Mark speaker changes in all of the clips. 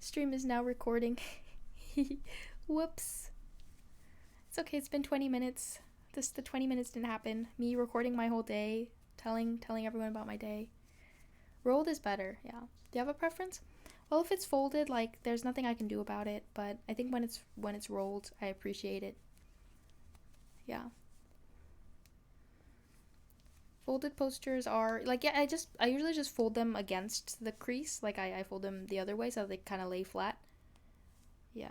Speaker 1: Stream is now recording. Whoops. It's okay, it's been 20 minutes. The 20 minutes didn't happen. Me recording my whole day, telling everyone about my day. Rolled is better, yeah. Do you have a preference? Well, if it's folded, like, there's nothing I can do about it, but I think when it's rolled, I appreciate it. Yeah. Folded posters are, like, yeah, I usually just fold them against the crease. Like, I fold them the other way so they kind of lay flat. Yeah.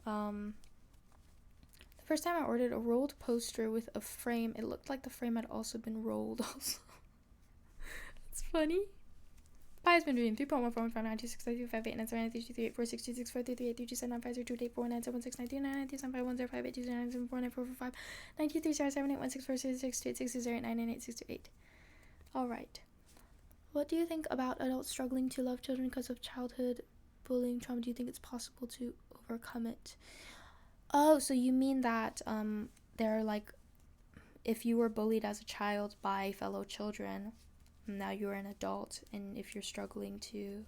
Speaker 1: The first time I ordered a rolled poster with a frame, it looked like the frame had also been rolled also. It's funny. Pi has been doing 3.1415926635462846795022849716929930781646628964668998628. Alright. What do you think about adults struggling to love children because of childhood bullying trauma? Do you think it's possible to overcome it? Oh, so you mean that they're like, if you were bullied as a child by fellow children, now you're an adult, and if you're struggling to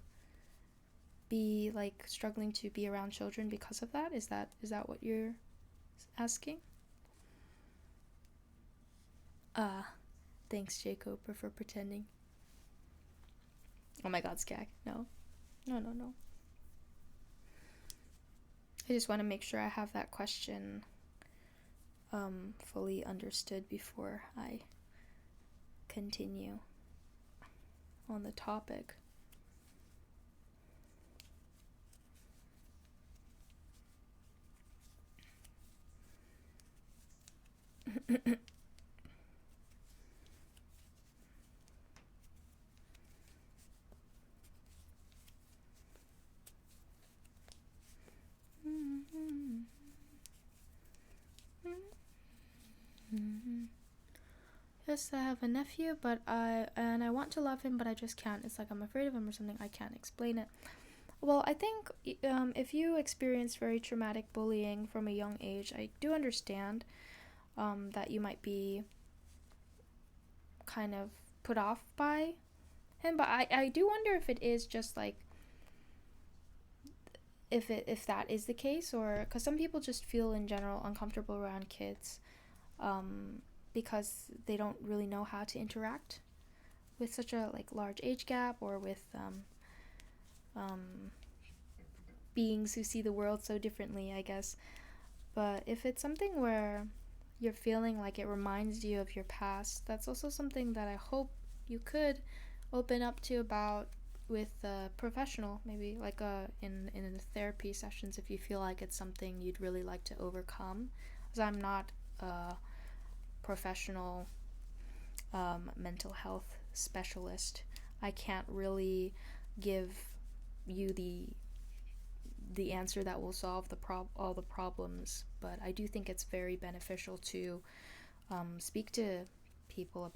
Speaker 1: be around children because of that, is that what you're asking? Thanks, Jacob, for pretending. Oh my god, Skag. No. I just want to make sure I have that question fully understood before I continue on the topic. Yes, I have a nephew, but I want to love him, but I just can't. It's like I'm afraid of him or something. I can't explain it. Well, I think if you experience very traumatic bullying from a young age, I do understand that you might be kind of put off by him, but I do wonder if it is just like if that is the case, or because some people just feel in general uncomfortable around kids because they don't really know how to interact with such a large age gap, or with beings who see the world so differently, I guess. But if it's something where you're feeling like it reminds you of your past, that's also something that I hope you could open up to about with a professional, maybe in the therapy sessions, if you feel like it's something you'd really like to overcome. Because I'm not a professional mental health specialist. I can't really give you the answer that will solve all the problems, but I do think it's very beneficial to speak to people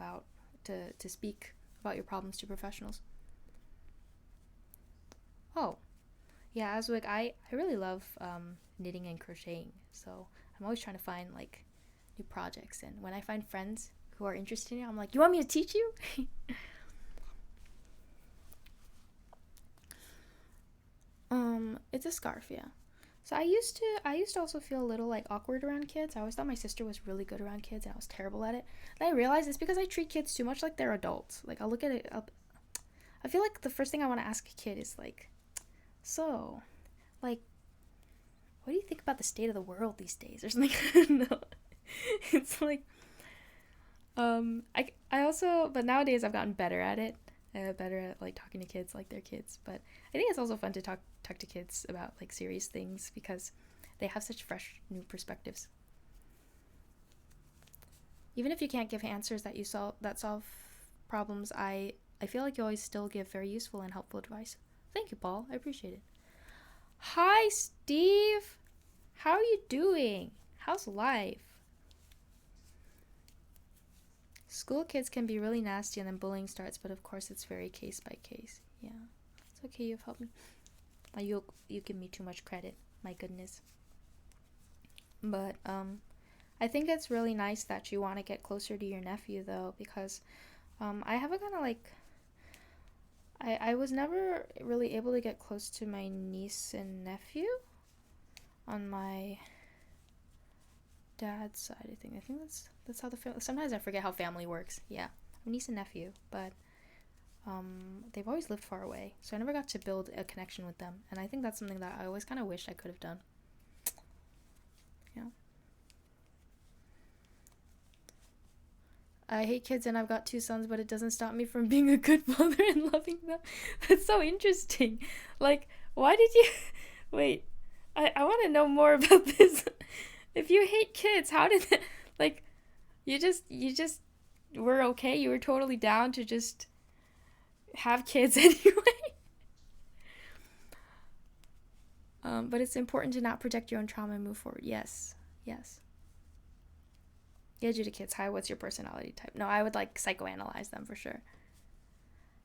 Speaker 1: to speak about your problems to professionals. Oh, yeah, Aswig, I really love knitting and crocheting, so I'm always trying to find new projects, and when I find friends who are interested in it, I'm like, you want me to teach you? It's a scarf, yeah. So I used to also feel a little awkward around kids. I always thought my sister was really good around kids, and I was terrible at it. And I realized it's because I treat kids too much like they're adults. I'll look at it up. I feel like the first thing I want to ask a kid is so, what do you think about the state of the world these days, or something? No, it's I also, but nowadays I've gotten better at it. Better at talking to kids like they're kids, but I think it's also fun to talk to kids about serious things because they have such fresh new perspectives. Even if you can't give answers that solve problems, I feel like you always still give very useful and helpful advice. Thank you, Paul. I appreciate it. Hi, Steve. How are you doing? How's life? School kids can be really nasty and then bullying starts, but of course it's very case by case. Yeah, it's okay, you've helped me. You give me too much credit, my goodness. But I think it's really nice that you want to get closer to your nephew, though, because I have a kind of I was never really able to get close to my niece and nephew on my dad's side. I think that's how the family. Sometimes I forget how family works. Yeah, niece and nephew, but they've always lived far away, so I never got to build a connection with them, and I think that's something that I always kind of wish I could have done. Yeah. I hate kids and I've got 2 sons, but it doesn't stop me from being a good mother and loving them. That's so interesting. Like, why did you... Wait, I want to know more about this. If you hate kids, how did it... Like, you just were okay? You were totally down to just have kids anyway? But it's important to not project your own trauma and move forward. Yes. Yeah, due to kids. Hi, what's your personality type? No, I would like psychoanalyze them for sure.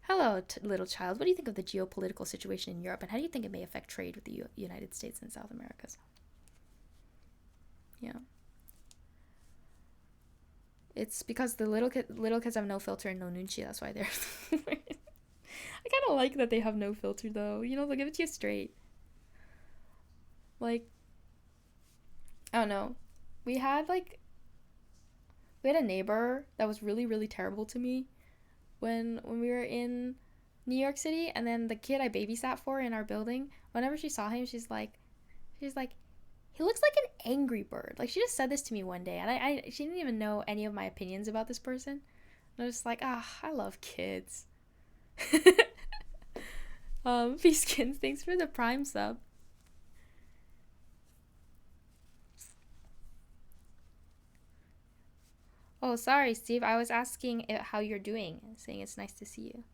Speaker 1: Hello, little child. What do you think of the geopolitical situation in Europe, and how do you think it may affect trade with the United States and South Americas? Yeah. It's because the little kids have no filter and no nunchi. That's why they're... I kind of like that they have no filter, though. You know, they'll give it to you straight. Like, I don't know. We had a neighbor that was really, really terrible to me when we were in New York City, and then the kid I babysat for in our building, whenever she saw him, she's like, he looks like an angry bird. Like, she just said this to me one day, and she didn't even know any of my opinions about this person. And I was just like, I love kids. Peace, thanks for the Prime sub. Oh, sorry, Steve. I was asking how you're doing, saying it's nice to see you.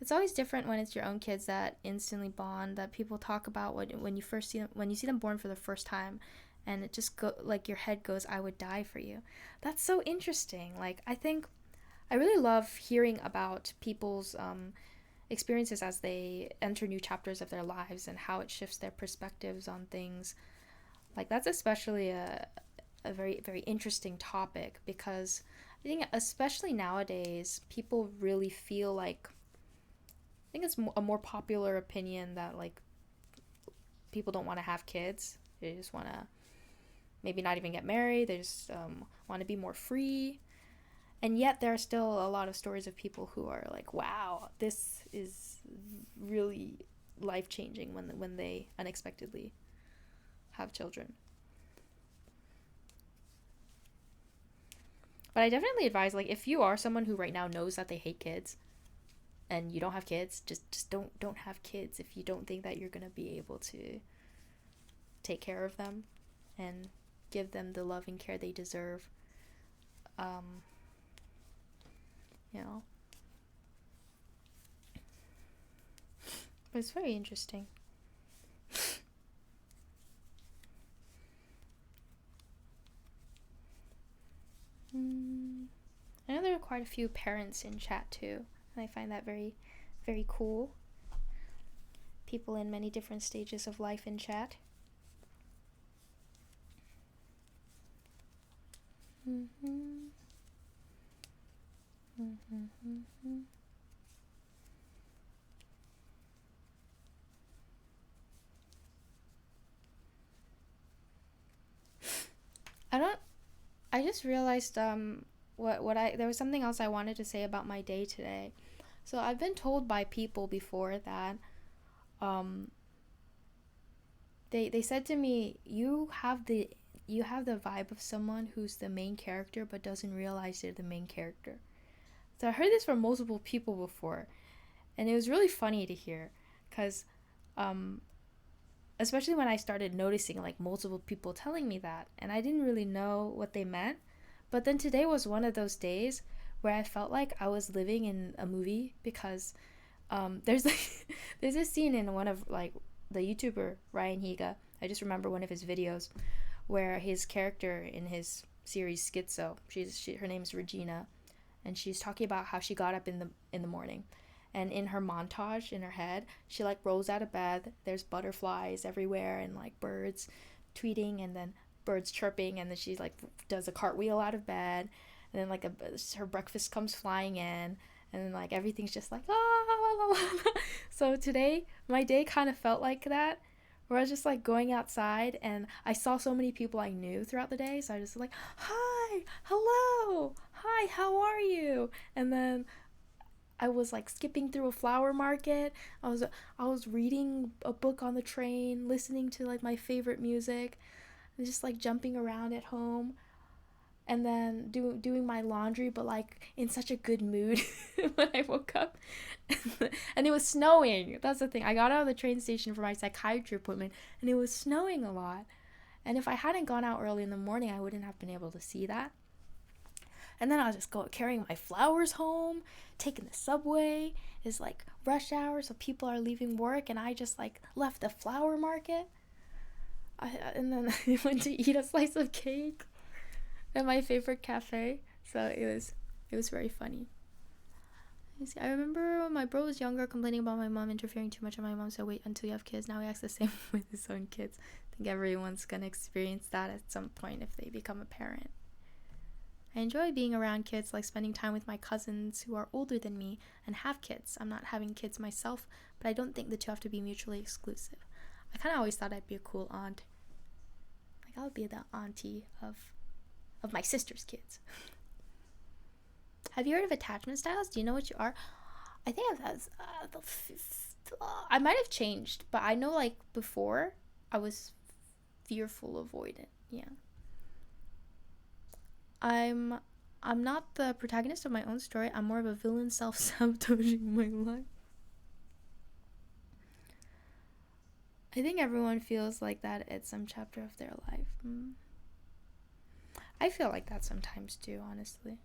Speaker 1: It's always different when it's your own kids that instantly bond, that people talk about when you first see them, when you see them born for the first time, and it just like your head goes, I would die for you. That's so interesting. Like, I think I really love hearing about people's experiences as they enter new chapters of their lives and how it shifts their perspectives on things. Like, that's especially a very, very interesting topic, because I think especially nowadays people really feel like, I think it's a more popular opinion that like people don't want to have kids. They just want to maybe not even get married. They just want to be more free. And yet there are still a lot of stories of people who are like, wow, this is really life-changing when they unexpectedly have children. But I definitely advise, like, if you are someone who right now knows that they hate kids and you don't have kids, just don't have kids if you don't think that you're going to be able to take care of them and give them the love and care they deserve. You know. But it's very interesting. I know there are quite a few parents in chat too, and I find that very, very cool. People in many different stages of life in chat. I just realized there was something else I wanted to say about my day today. So I've been told by people before that they said to me, you have the vibe of someone who's the main character but doesn't realize they're the main character. So I heard this from multiple people before, and it was really funny to hear, because especially when I started noticing like multiple people telling me that, and I didn't really know what they meant. But then today was one of those days where I felt like I was living in a movie, because there's this scene in one of like the YouTuber Ryan Higa. I just remember one of his videos where his character in his series Schizo, her name's Regina, and she's talking about how she got up in the morning. And in her montage, in her head, she like rolls out of bed. There's butterflies everywhere and like birds tweeting, and then birds chirping, and then she like does a cartwheel out of bed, and then like her breakfast comes flying in, and then like everything's just like la la la. So today, my day kind of felt like that, where I was just like going outside and I saw so many people I knew throughout the day. So I was just like, hi, hello, hi, how are you? And then I was like skipping through a flower market. I was reading a book on the train, listening to like my favorite music, and just like jumping around at home, and then doing my laundry, but like in such a good mood when I woke up. And it was snowing. That's the thing. I got out of the train station for my psychiatry appointment, and it was snowing a lot. And if I hadn't gone out early in the morning, I wouldn't have been able to see that. And then I was just carrying my flowers home, taking the subway. It's like rush hour, so people are leaving work, and I just like left the flower market. And then I went to eat a slice of cake at my favorite cafe. So it was very funny. I remember when my bro was younger complaining about my mom interfering too much, and my mom said, wait until you have kids. Now he acts the same with his own kids. I think everyone's gonna experience that at some point if they become a parent. I enjoy being around kids, like spending time with my cousins who are older than me and have kids. I'm not having kids myself, but I don't think the two have to be mutually exclusive. I kind of always thought I'd be a cool aunt. Like, I would be the auntie of my sister's kids. Have you heard of attachment styles? Do you know what you are? I think I might have changed, but I know like before I was fearful avoidant. Yeah. I'm not the protagonist of my own story. I'm more of a villain self-sabotaging my life. I think everyone feels like that at some chapter of their life. I feel like that sometimes too, honestly.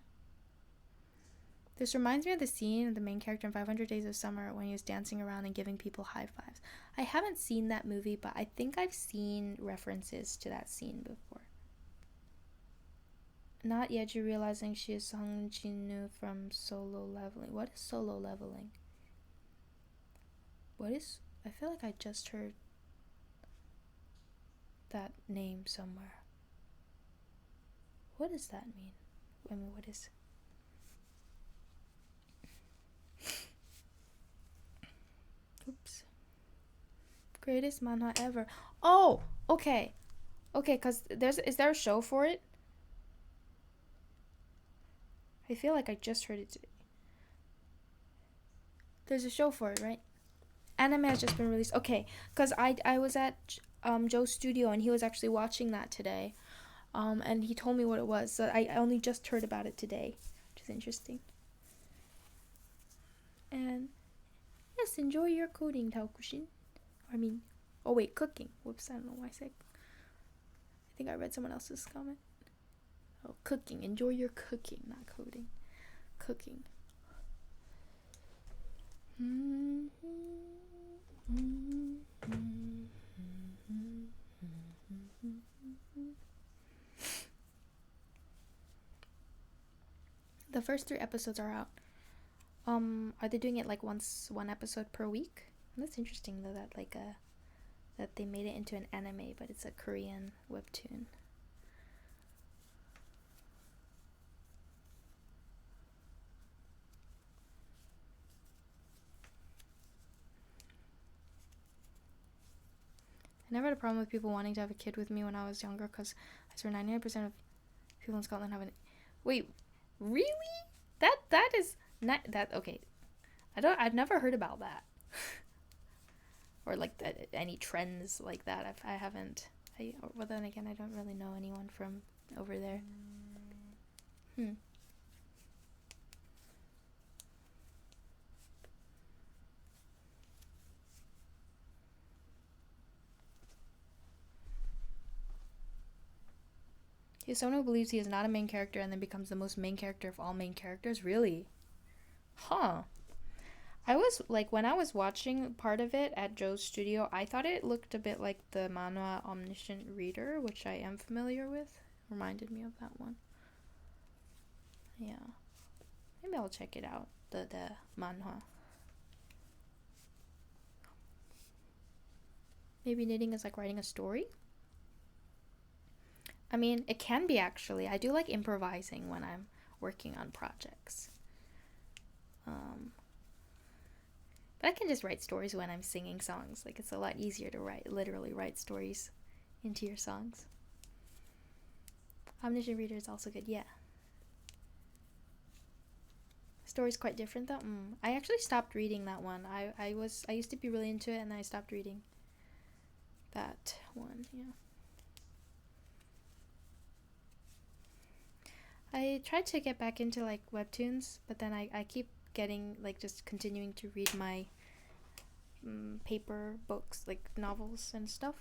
Speaker 1: This reminds me of the scene of the main character in 500 Days of Summer when he was dancing around and giving people high fives. I haven't seen that movie, but I think I've seen references to that scene before. Not Yeju realizing she is Song Jin-woo from Solo Leveling. What is Solo Leveling? I feel like I just heard that name somewhere. What does that mean? What is... Oops. Greatest manhwa ever. Oh, okay. Okay, cause is there a show for it? I feel like I just heard it today. There's a show for it, right? Anime has just been released. Okay, cause I was at Joe's studio and he was actually watching that today, and he told me what it was. So I only just heard about it today, which is interesting. And yes, enjoy your coding, Taokushin. Cooking. Whoops, I don't know why I said. I think I read someone else's comment. Oh, cooking. Enjoy your cooking, not coding. Cooking. The first 3 episodes are out. Are they doing it like one episode per week? That's interesting though, that they made it into an anime, but it's a Korean webtoon. I never had a problem with people wanting to have a kid with me when I was younger, because I swear 99% of people in Scotland have an... Wait, really? That is not that okay. I've never heard about that. Or like any trends like that. I haven't. Well, then again, I don't really know anyone from over there. He's someone who believes he is not a main character and then becomes the most main character of all main characters? Really? Huh. I was, like, when I was watching part of it at Joe's studio, I thought it looked a bit like the manhwa Omniscient Reader, which I am familiar with. Reminded me of that one. Yeah. Maybe I'll check it out, the manhwa. Maybe knitting is like writing a story? I mean, it can be actually. I do like improvising when I'm working on projects. But I can just write stories when I'm singing songs. Like, it's a lot easier to literally write stories into your songs. Omniscient Reader is also good, yeah. Story's quite different though. I actually stopped reading that one. I used to be really into it, and then I stopped reading that one, yeah. I tried to get back into like webtoons, but then I keep getting like just continuing to read my paper books, like novels and stuff.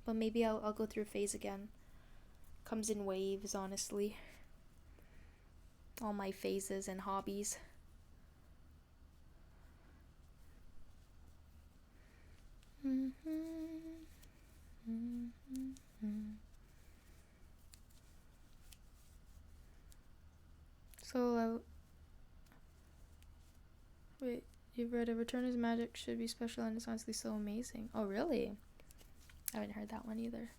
Speaker 1: But maybe I'll go through a phase again. Comes in waves, honestly. All my phases and hobbies. So, wait, you've read A Return is Magic should be special and it's honestly so amazing. Oh, really? I haven't heard that one either.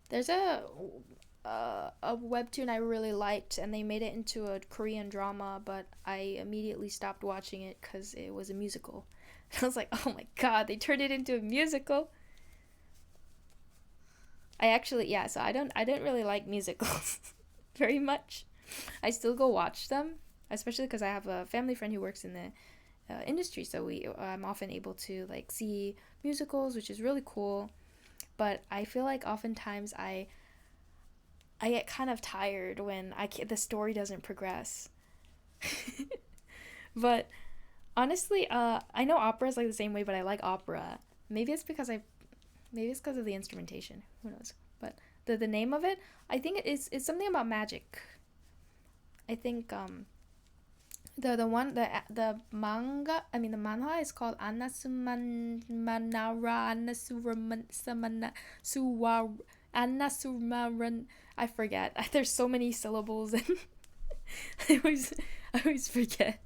Speaker 1: There's a webtoon I really liked, and they made it into a Korean drama, but I immediately stopped watching it because it was a musical. I was like, oh my god, they turned it into a musical. So I don't really like musicals very much. I still go watch them, especially because I have a family friend who works in the industry, so I'm often able to like see musicals, which is really cool. But I feel like oftentimes I get kind of tired when the story doesn't progress. But honestly, I know opera is like the same way, but I like opera. Maybe it's because of the instrumentation. Who knows? But the name of it, I think it's something about magic. I think the manga, I mean the manhwa is called Anasumaran. I forget. There's so many syllables and I always forget.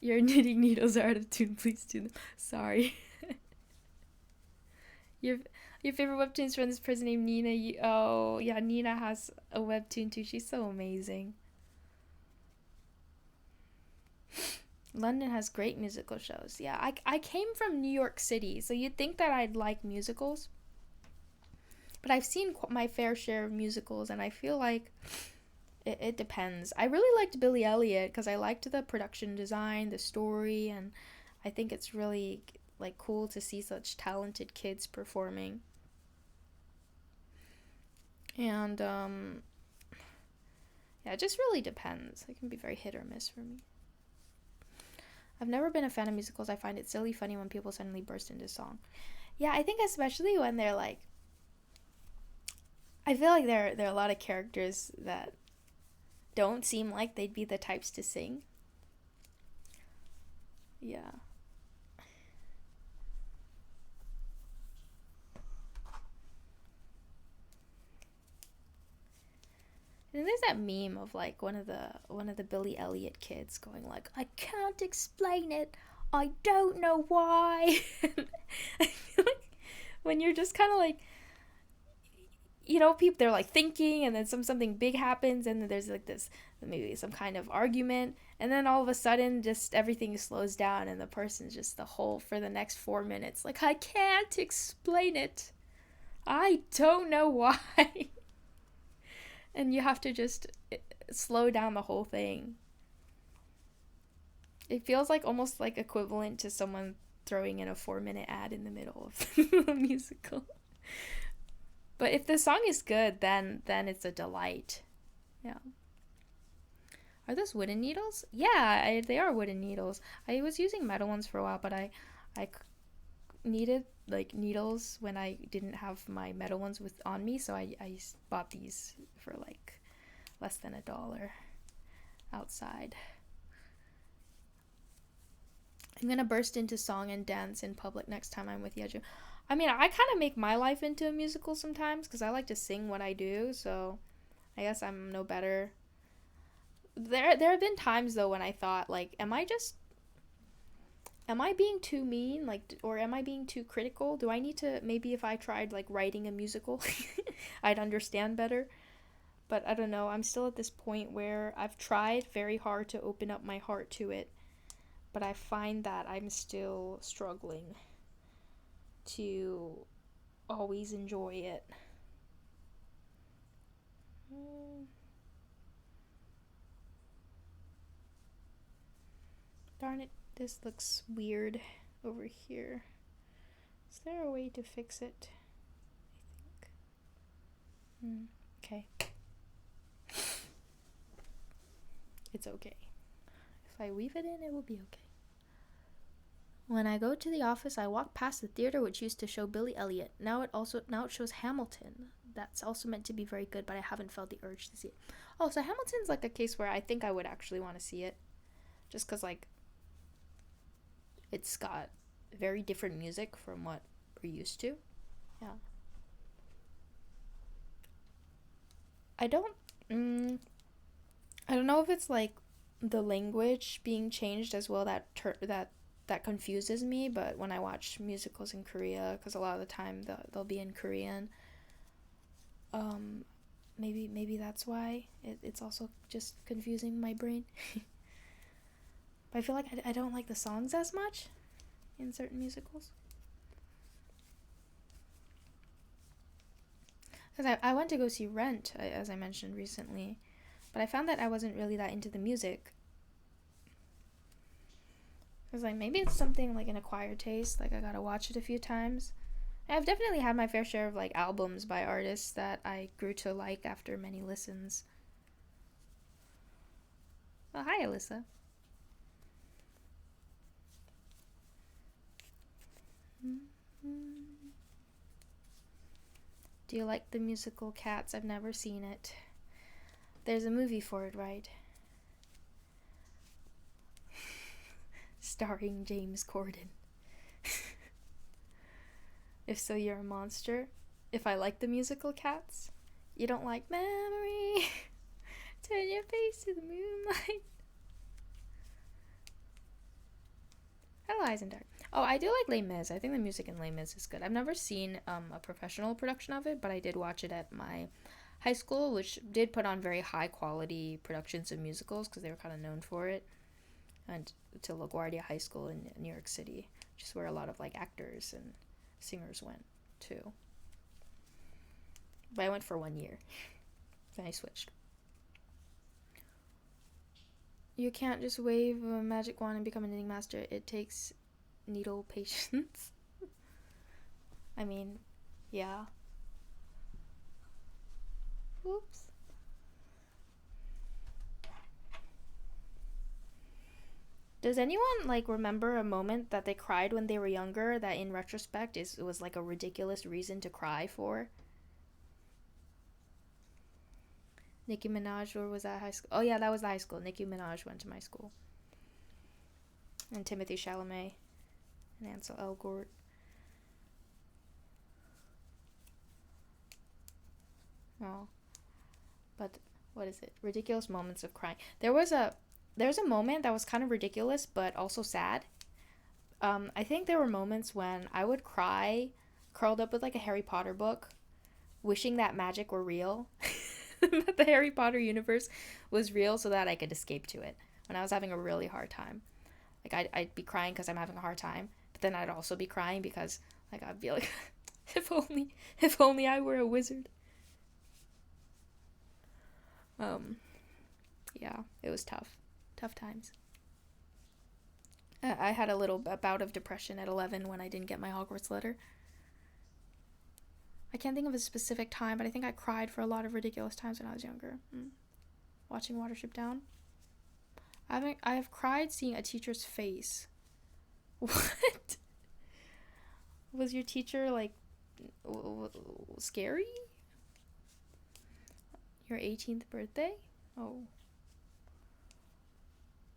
Speaker 1: Your knitting needles are out of tune. Please do them. Sorry. Your favorite webtoons from this person named Nina. Oh yeah, Nina has a webtoon too. She's so amazing. London has great musical shows. Yeah, I came from New York City, so you'd think that I'd like musicals. But I've seen my fair share of musicals, and I feel like it depends. I really liked Billy Elliot because I liked the production design, the story, and I think it's really like cool to see such talented kids performing. And yeah, it just really depends. It can be very hit or miss for me. I've never been a fan of musicals. I find it silly funny when people suddenly burst into song. Yeah, I think especially when they're like, I feel like there are a lot of characters that don't seem like they'd be the types to sing. Yeah. And there's that meme of like one of the Billy Elliot kids going like, I can't explain it. I don't know why. I feel like when you're just kind of like, people, they're like thinking, and then something big happens, and then there's like this, maybe some kind of argument, and then all of a sudden just everything slows down, and the person's just for the next 4 minutes like, I can't explain it. I don't know why. And you have to just slow down the whole thing. It feels like almost like equivalent to someone throwing in a 4-minute ad in the middle of the musical. But if the song is good, then it's a delight. Yeah. Are those wooden needles? Yeah, they are wooden needles. I was using metal ones for a while, but I needed like needles when I didn't have my metal ones on me, so I bought these for like less than $1 outside. I'm gonna burst into song and dance in public next time I'm with Yeju. I mean, I kind of make my life into a musical sometimes because I like to sing what I do, so I guess I'm no better. There have been times though when I thought like, am I being too mean, like, or am I being too critical? Do I need to, maybe if I tried like writing a musical I'd understand better. But I don't know, I'm still at this point where I've tried very hard to open up my heart to it, but I find that I'm still struggling to always enjoy it. Darn it, this looks weird over here. Is there a way to fix it? I think. Okay. It's okay. If I weave it in, it will be okay. When I go to the office, I walk past the theater which used to show Billy Elliot. Now it shows Hamilton. That's also meant to be very good, but I haven't felt the urge to see it. Oh, so Hamilton's like a case where I think I would actually want to see it. Just because, like, it's got very different music from what we're used to. Yeah. I don't know if it's like the language being changed as well that confuses me, but when I watch musicals in Korea, because a lot of the time they'll be in Korean, maybe that's why it's also just confusing my brain. But I feel like I don't like the songs as much in certain musicals. Because I went to go see Rent, as I mentioned recently, but I found that I wasn't really that into the music. Because, like, maybe it's something, like, an acquired taste. Like, I gotta watch it a few times. I've definitely had my fair share of, like, albums by artists that I grew to like after many listens. Oh, hi, Alyssa. Do you like the musical Cats? I've never seen it. There's a movie for it, right? Starring James Corden. If so, you're a monster. If I like the musical Cats, you don't like Memory. Turn your face to the moonlight. Hello, Eisendark. Oh, I do like Les Mis. I think the music in Les Mis is good. I've never seen a professional production of it, but I did watch it at my high school, which did put on very high quality productions of musicals because they were kind of known for it. And to LaGuardia High School in New York City, which is where a lot of, like, actors and singers went too. But I went for 1 year. Then I switched. You can't just wave a magic wand and become a knitting master. It takes needle patience. I mean, yeah. Oops. Does anyone, like, remember a moment that they cried when they were younger that in retrospect it was like a ridiculous reason to cry for? Nicki Minaj, or was that high school? Oh yeah, that was the high school. Nicki Minaj went to my school. And Timothy Chalamet and Ansel Elgort. Oh. But what is it? Ridiculous moments of crying. There's a moment that was kind of ridiculous but also sad. I think there were moments when I would cry curled up with, like, a Harry Potter book, wishing that magic were real. That the Harry Potter universe was real so that I could escape to it when I was having a really hard time. Like, I'd be crying because I'm having a hard time, but then I'd also be crying because, like, I'd be like, if only I were a wizard. Yeah, it was tough times. I had a little bout of depression at 11 when I didn't get my Hogwarts letter. I can't think of a specific time, but I think I cried for a lot of ridiculous times when I was younger. Watching Watership Down. I have cried seeing a teacher's face. What? Was your teacher, like, scary? Your 18th birthday? Oh.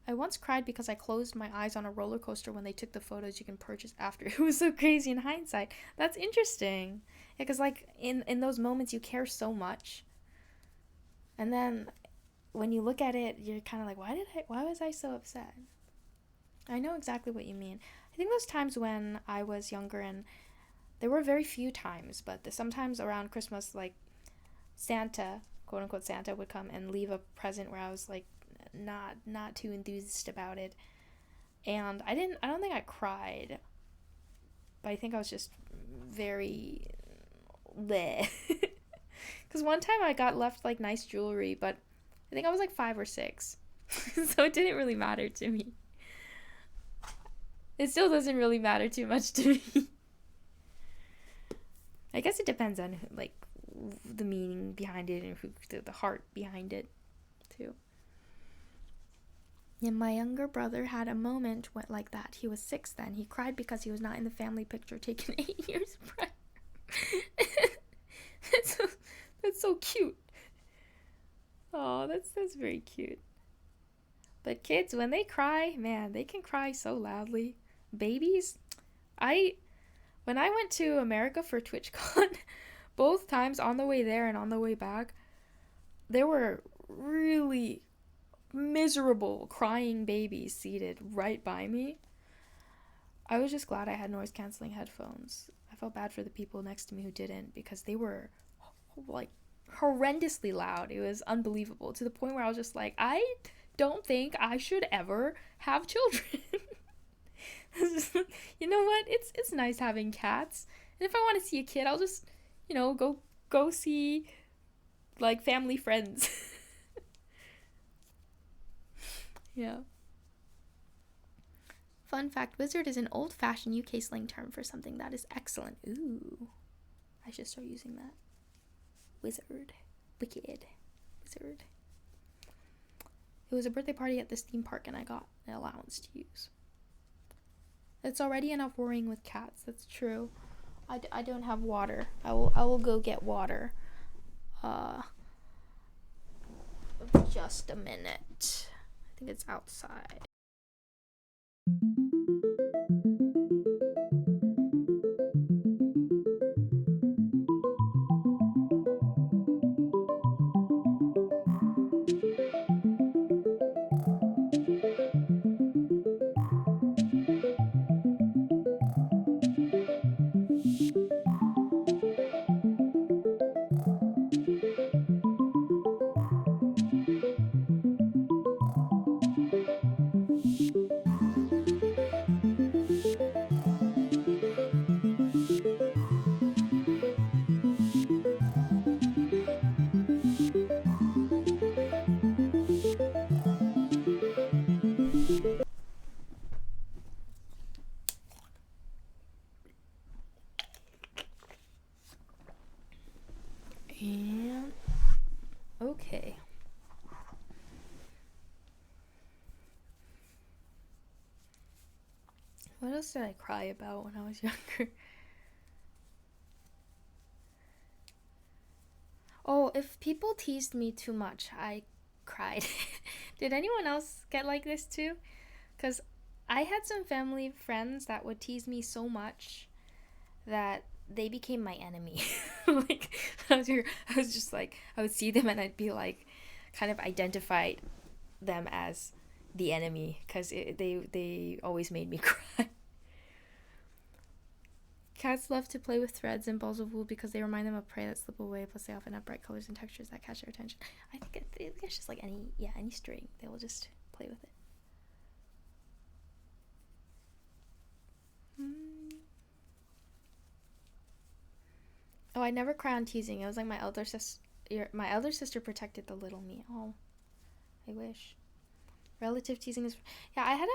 Speaker 1: I once cried because I closed my eyes on a roller coaster when they took the photos you can purchase after. It was so crazy in hindsight. That's interesting. Yeah, because, like, in those moments you care so much. And then when you look at it, you're kind of like, why was I so upset? I know exactly what you mean. I think those times when I was younger, and there were very few times, but sometimes around Christmas, like, Santa, quote unquote Santa would come and leave a present where I was like not too enthused about it. And I don't think I cried, but I think I was just very bleh. Because one time I got left like nice jewelry, but I think I was like 5 or 6. So it didn't really matter to me. It still doesn't really matter too much to me. I guess it depends on like the meaning behind it and the heart behind it too. And my younger brother had a moment like that. He was 6 then. He cried because he was not in the family picture taken 8 years prior. That's so cute. Oh, that's very cute. But kids, when they cry, man, they can cry so loudly. Babies, when I went to America for TwitchCon, both times on the way there and on the way back, there were really miserable crying babies seated right by me. I was just glad I had noise canceling headphones. I felt bad for the people next to me who didn't, because they were like horrendously loud. It was unbelievable, to the point where I was just like, I don't think I should ever have children. You know what? It's nice having cats. And if I want to see a kid, I'll just, go see like family friends. Yeah. Fun fact, wizard is an old-fashioned UK slang term for something that is excellent. Ooh. I should start using that. Wizard. Wicked. Wizard. It was a birthday party at this theme park and I got an allowance to use. It's already enough worrying with cats. That's true. I don't have water. I will go get water. Just a minute. I think it's outside. And okay. What else did I cry about when I was younger? Oh, if people teased me too much, I cried. Did anyone else get like this too? Because I had some family friends that would tease me so much that they became my enemy. Like, I was just like, I would see them and I'd be like, kind of identify them as the enemy, because they always made me cry. Cats love to play with threads and balls of wool because they remind them of prey that slip away, plus they often have bright colors and textures that catch their attention. I think it's just like any string. They will just play with it. Oh, I never cry on teasing. It was like my elder sister protected the little me. Oh, I wish. Relative teasing is... Yeah, I had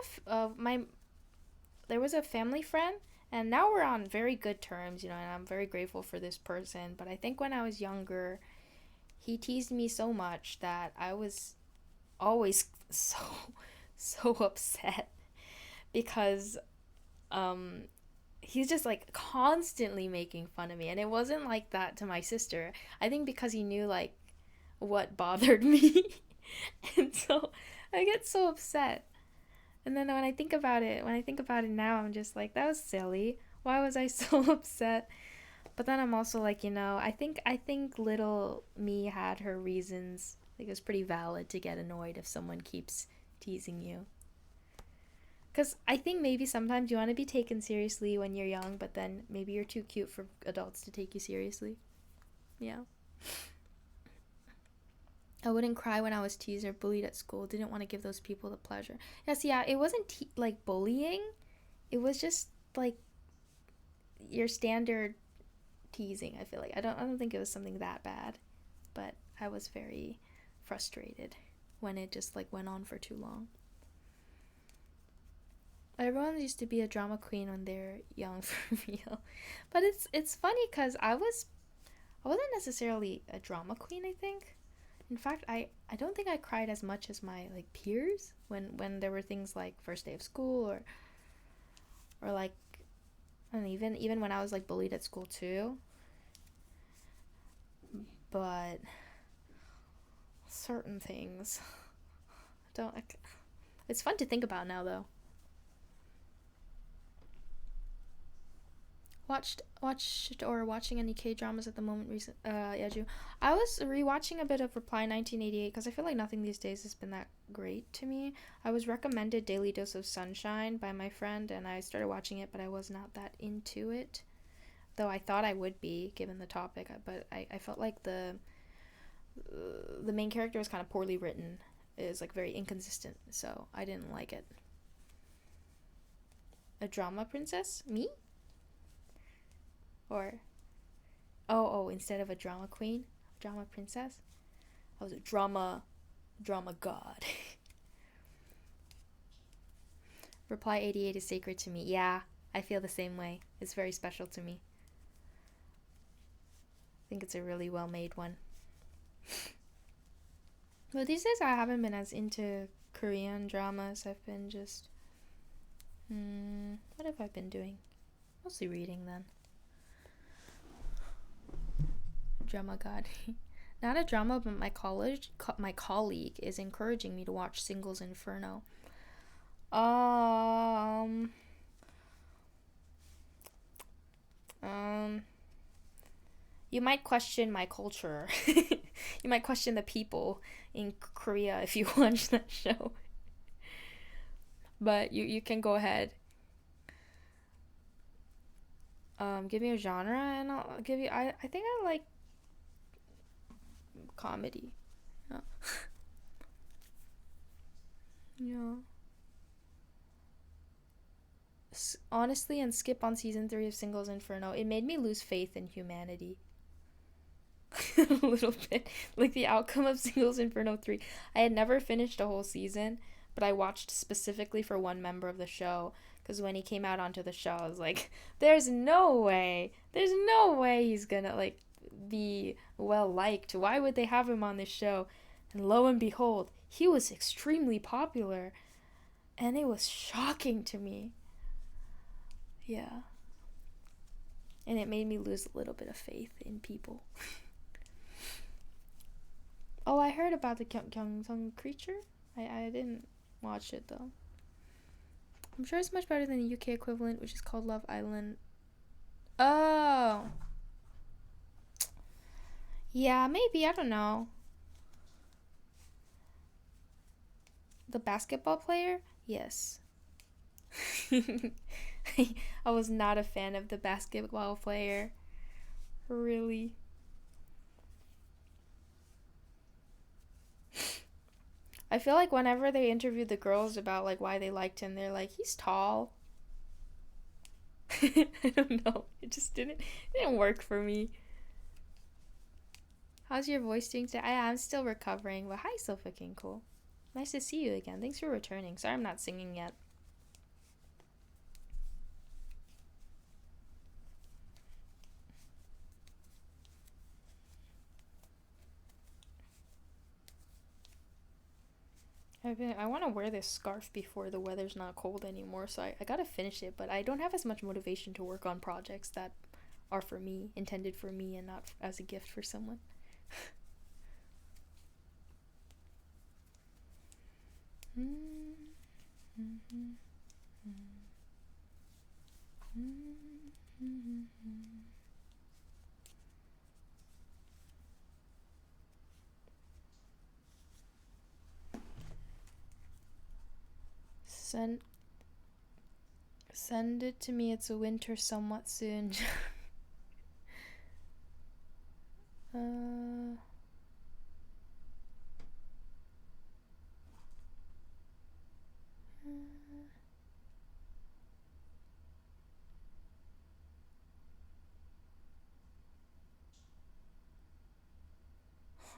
Speaker 1: there was a family friend, and now we're on very good terms, and I'm very grateful for this person. But I think when I was younger, he teased me so much that I was always so upset, because he's just like constantly making fun of me. And it wasn't like that to my sister. I think because he knew like what bothered me. And so I get so upset. And then when I think about it now, I'm just like, that was silly. Why was I so upset? But then I'm also like, I think little me had her reasons. Like, it was pretty valid to get annoyed if someone keeps teasing you. Because I think maybe sometimes you want to be taken seriously when you're young, but then maybe you're too cute for adults to take you seriously. Yeah. I wouldn't cry when I was teased or bullied at school. Didn't want to give those people the pleasure. Yes, yeah, it wasn't like bullying. It was just like your standard teasing. I feel like I don't think it was something that bad, but I was very frustrated when it just like went on for too long. Everyone used to be a drama queen when they're young for real, but it's funny because I wasn't necessarily a drama queen. I think, in fact, I don't think I cried as much as my like peers when there were things like first day of school or like, and even when I was like bullied at school too. But certain things don't. It's fun to think about now though. Watching any K dramas at the moment? Yeju. I was rewatching a bit of Reply 1988 because I feel like nothing these days has been that great to me. I was recommended Daily Dose of Sunshine by my friend, and I started watching it, but I was not that into it. Though I thought I would be given the topic, but I felt like the main character was kind of poorly written. It was like very inconsistent, so I didn't like it. A drama princess? Me? Or instead of a drama queen, drama princess, I was a drama god. Reply 88 is sacred to me. Yeah, I feel the same way. It's very special to me. I think it's a really well made one. But these days I haven't been as into Korean dramas. I've been just what have I been doing? Mostly reading then. Drama god. Not a drama, but my colleague is encouraging me to watch Singles Inferno. You might question my culture. You might question the people in Korea if you watch that show. But you can go ahead. Give me a genre and I'll give you. I think I like comedy. Yeah. Yeah. Honestly, and skip on season 3 of Singles Inferno. It made me lose faith in humanity. A little bit. Like the outcome of Singles Inferno 3. I had never finished a whole season, but I watched specifically for one member of the show. Because when he came out onto the show, I was like, there's no way he's gonna like be well liked. Why would they have him on this show? And lo and behold, he was extremely popular, and it was shocking to me. Yeah. And it made me lose a little bit of faith in people. Oh, I heard about the Gyeongsang creature. I didn't watch it though. I'm sure it's much better than the UK equivalent, which is called Love Island. Oh. Yeah, maybe. I don't know. The basketball player? Yes. I was not a fan of the basketball player. Really. I feel like whenever they interviewed the girls about like why they liked him, they're like, he's tall. I don't know. It just didn't work for me. How's your voice doing today? I'm still recovering, but hi, so fucking cool. Nice to see you again. Thanks for returning. Sorry I'm not singing yet. I want to wear this scarf before the weather's not cold anymore, so I gotta finish it, but I don't have as much motivation to work on projects that are for me, intended for me, and not as a gift for someone. Send it to me. It's a winter somewhat soon.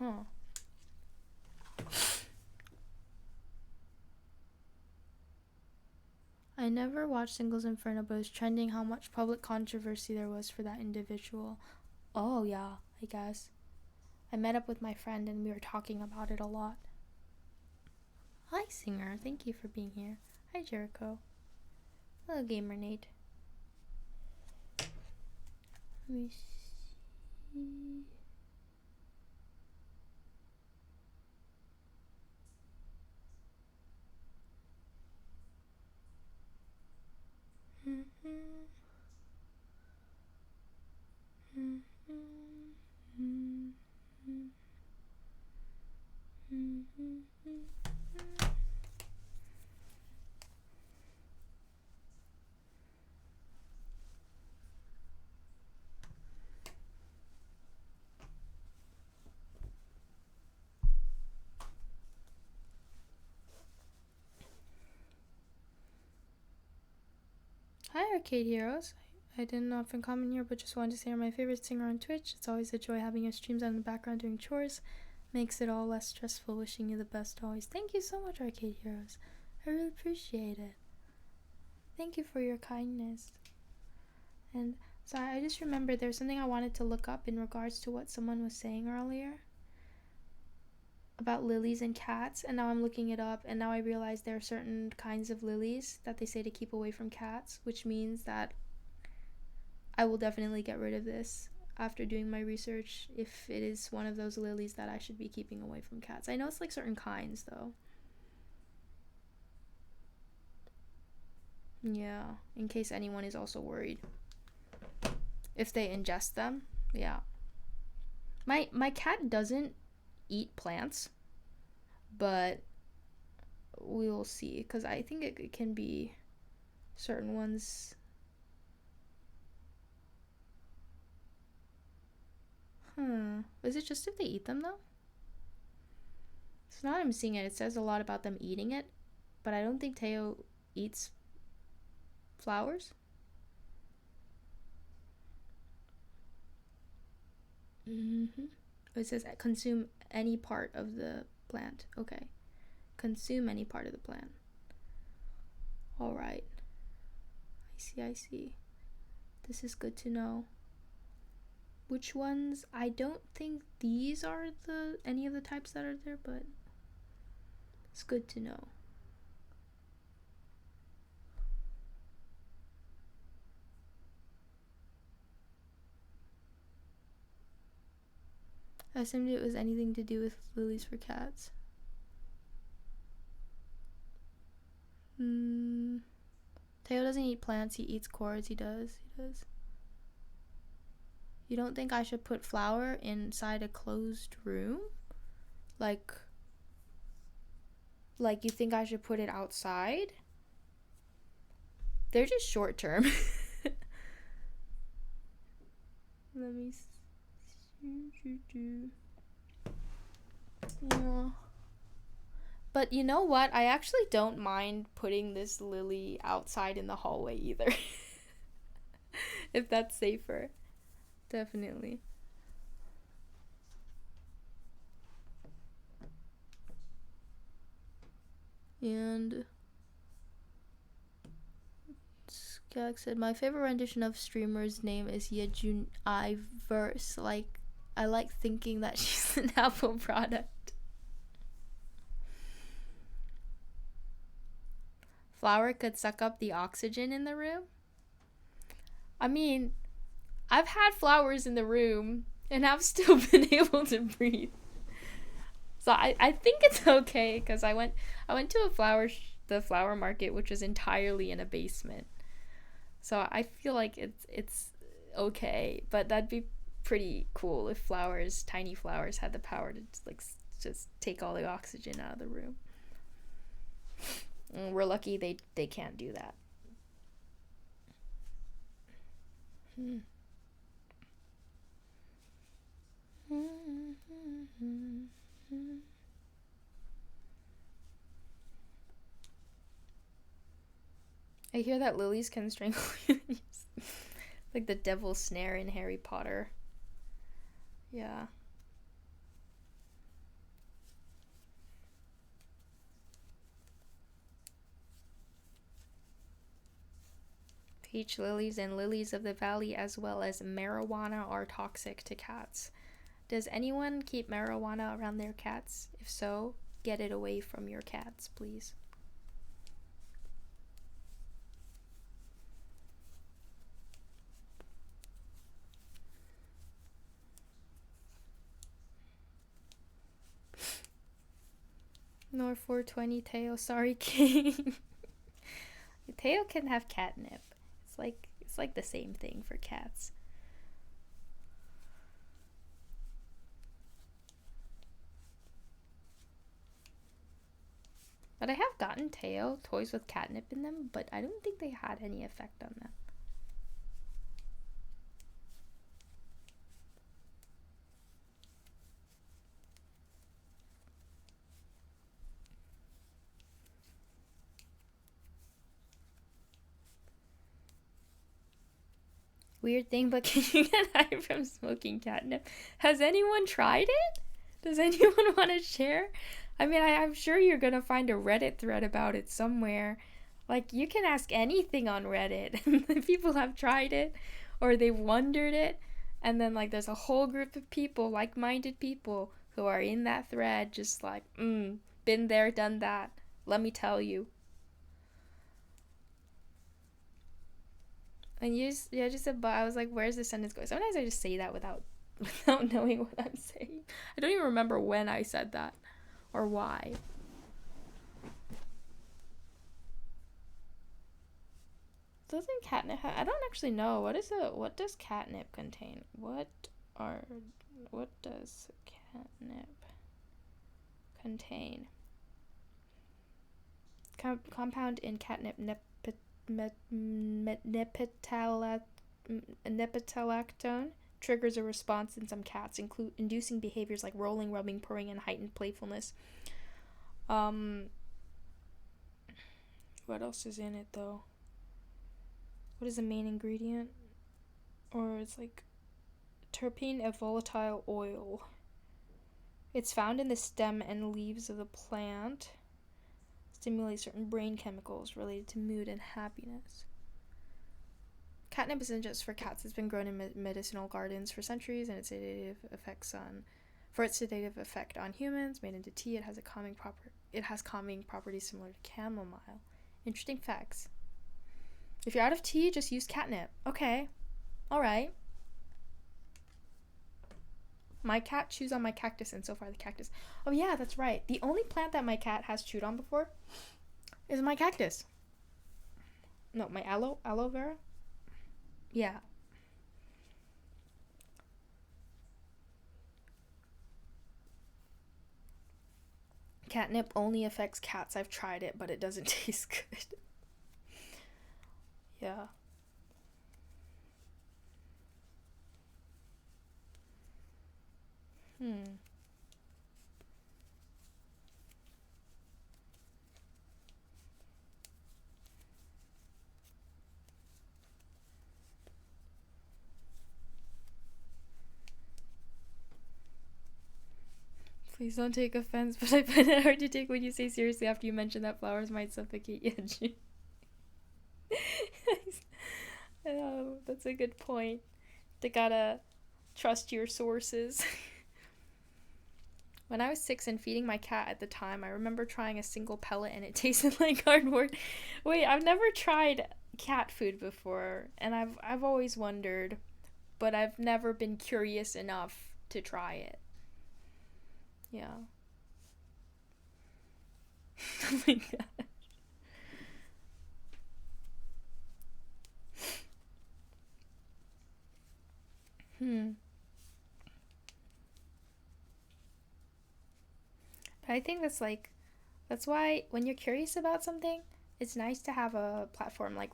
Speaker 1: Huh. I never watched Singles Inferno, but it was trending how much public controversy there was for that individual. Oh, yeah, I guess. I met up with my friend and we were talking about it a lot. Hi, Singer. Thank you for being here. Hi, Jericho. Hello, Gamer Nate. Let me see. Hi, Arcade Heroes. I didn't often comment here, but just wanted to say you're my favorite singer on Twitch. It's always a joy having your streams on in the background doing chores. Makes it all less stressful. Wishing you the best always. Thank you so much, Arcade Heroes. I really appreciate it. Thank you for your kindness. And sorry, I just remembered there's something I wanted to look up in regards to what someone was saying earlier about lilies and cats, and now I'm looking it up, and now I realize there are certain kinds of lilies that they say to keep away from cats, which means that I will definitely get rid of this after doing my research if it is one of those lilies that I should be keeping away from cats. I know it's like certain kinds though. Yeah, in case anyone is also worried. If they ingest them, yeah. My cat doesn't eat plants, but we will see, because I think it can be certain ones. Is it just if they eat them though? So now I'm seeing it says a lot about them eating it, but I don't think Teo eats flowers. It says consume any part of the plant. Okay. Consume any part of the plant. Alright. I see. This is good to know. Which ones? I don't think these are any of the types that are there, but it's good to know. I assumed it was anything to do with lilies for cats. Teo doesn't eat plants, he eats cords. He does. You don't think I should put flour inside a closed room? Like you think I should put it outside? They're just short term. Let me see. Yeah. But you know what? I actually don't mind putting this lily outside in the hallway either. If that's safer. Definitely. And Skag said, my favorite rendition of streamer's name is yejuniverse. Like, I like thinking that she's an Apple product. Flower could suck up the oxygen in the room? I mean, I've had flowers in the room and I've still been able to breathe. So I think it's okay, because I went to the flower market, which was entirely in a basement. So I feel like it's okay, but that'd be pretty cool if tiny flowers, had the power to just take all the oxygen out of the room. And we're lucky they can't do that. I hear that lilies can strangle you. Like the devil's snare in Harry Potter. Yeah. Peach lilies and lilies of the valley, as well as marijuana, are toxic to cats. Does anyone keep marijuana around their cats? If so, get it away from your cats, please. Nor 420 Teo, sorry King. Teo can have catnip. It's like the same thing for cats. But I have gotten Teo toys with catnip in them, but I don't think they had any effect on them. Weird thing, but can you get high from smoking catnip? Has anyone tried it? Does anyone want to share? I mean, I'm sure you're gonna find a Reddit thread about it somewhere. Like, you can ask anything on Reddit. People have tried it, or they've wondered it, and then, like, there's a whole group of people, like-minded people, who are in that thread, just like, been there, done that. Let me tell you. And you just said, but I was like, where's the sentence going? Sometimes I just say that without knowing what I'm saying. I don't even remember when I said that or why. Doesn't catnip I don't actually know. What does catnip contain? What does catnip contain? Compound in catnip nepetalactone triggers a response in some cats, inducing behaviors like rolling, rubbing, purring, and heightened playfulness. What else is in it though? What is the main ingredient? Or it's like terpene, a volatile oil. It's found in the stem and leaves of the plant. Stimulates certain brain chemicals related to mood and happiness. Catnip isn't just for cats. It's been grown in medicinal gardens for centuries, and its sedative effect on humans. Made into tea, it has calming properties similar to chamomile. Interesting facts. If you're out of tea, just use catnip. Okay, all right. My cat chews on my cactus, and so far the cactus. Oh yeah, that's right. The only plant that my cat has chewed on before is my cactus. No, my aloe vera. Yeah. Catnip only affects cats. I've tried it, but it doesn't taste good. Yeah. Please don't take offense, but I find it hard to take when you say seriously after you mention that flowers might suffocate Yeju. Oh, that's a good point. They gotta trust your sources. When I was 6 and feeding my cat at the time, I remember trying a single pellet and it tasted like cardboard. Wait, I've never tried cat food before, and I've always wondered, but I've never been curious enough to try it. Yeah. Oh my god. But I think that's why when you're curious about something, it's nice to have a platform like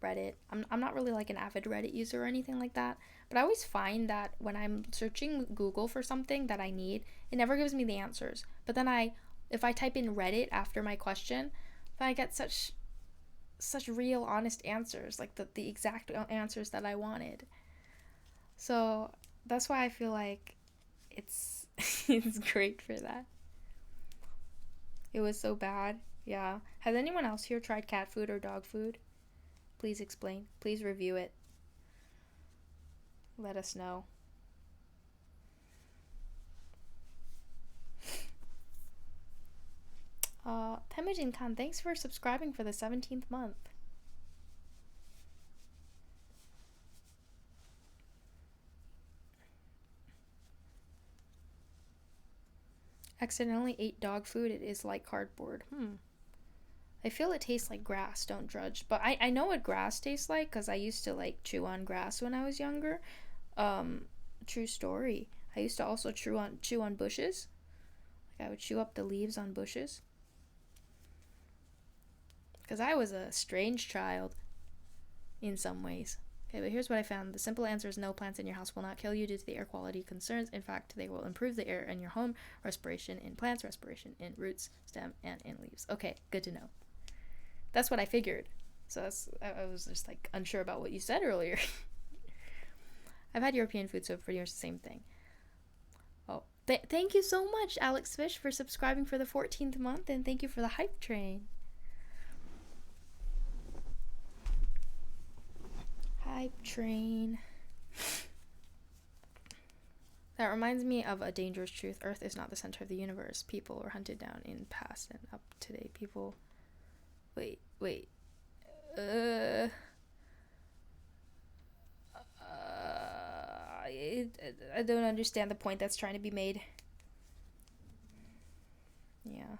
Speaker 1: Reddit. I'm not really like an avid Reddit user or anything like that, but I always find that when I'm searching Google for something that I need, it never gives me the answers. But then if I type in Reddit after my question, then I get such real honest answers, like the exact answers that I wanted. So that's why I feel like it's it's great for that. It was so bad. Yeah. Has anyone else here tried cat food or dog food? Please explain. Please review it. Let us know. Temujin Khan, thanks for subscribing for the 17th month. Accidentally ate dog food. It is like cardboard. I feel it tastes like grass. Don't judge. But I know what grass tastes like because I used to like chew on grass when I was younger. True story. I used to also chew on bushes. Like I would chew up the leaves on bushes. Because I was a strange child in some ways. Okay, but here's what I found. The simple answer is no, plants in your house will not kill you due to the air quality concerns. In fact, they will improve the air in your home. Respiration in plants, respiration in roots, stem, and in leaves. Okay, good to know. That's what I figured. So I was just like unsure about what you said earlier. I've had European food, so pretty much the same thing. Oh, thank you so much, Alex Fish, for subscribing for the 14th month, and thank you for the hype train. Hype train. That reminds me of a dangerous truth. Earth is not the center of the universe. People were hunted down in past and up today. People... Wait. I don't understand the point that's trying to be made. Yeah.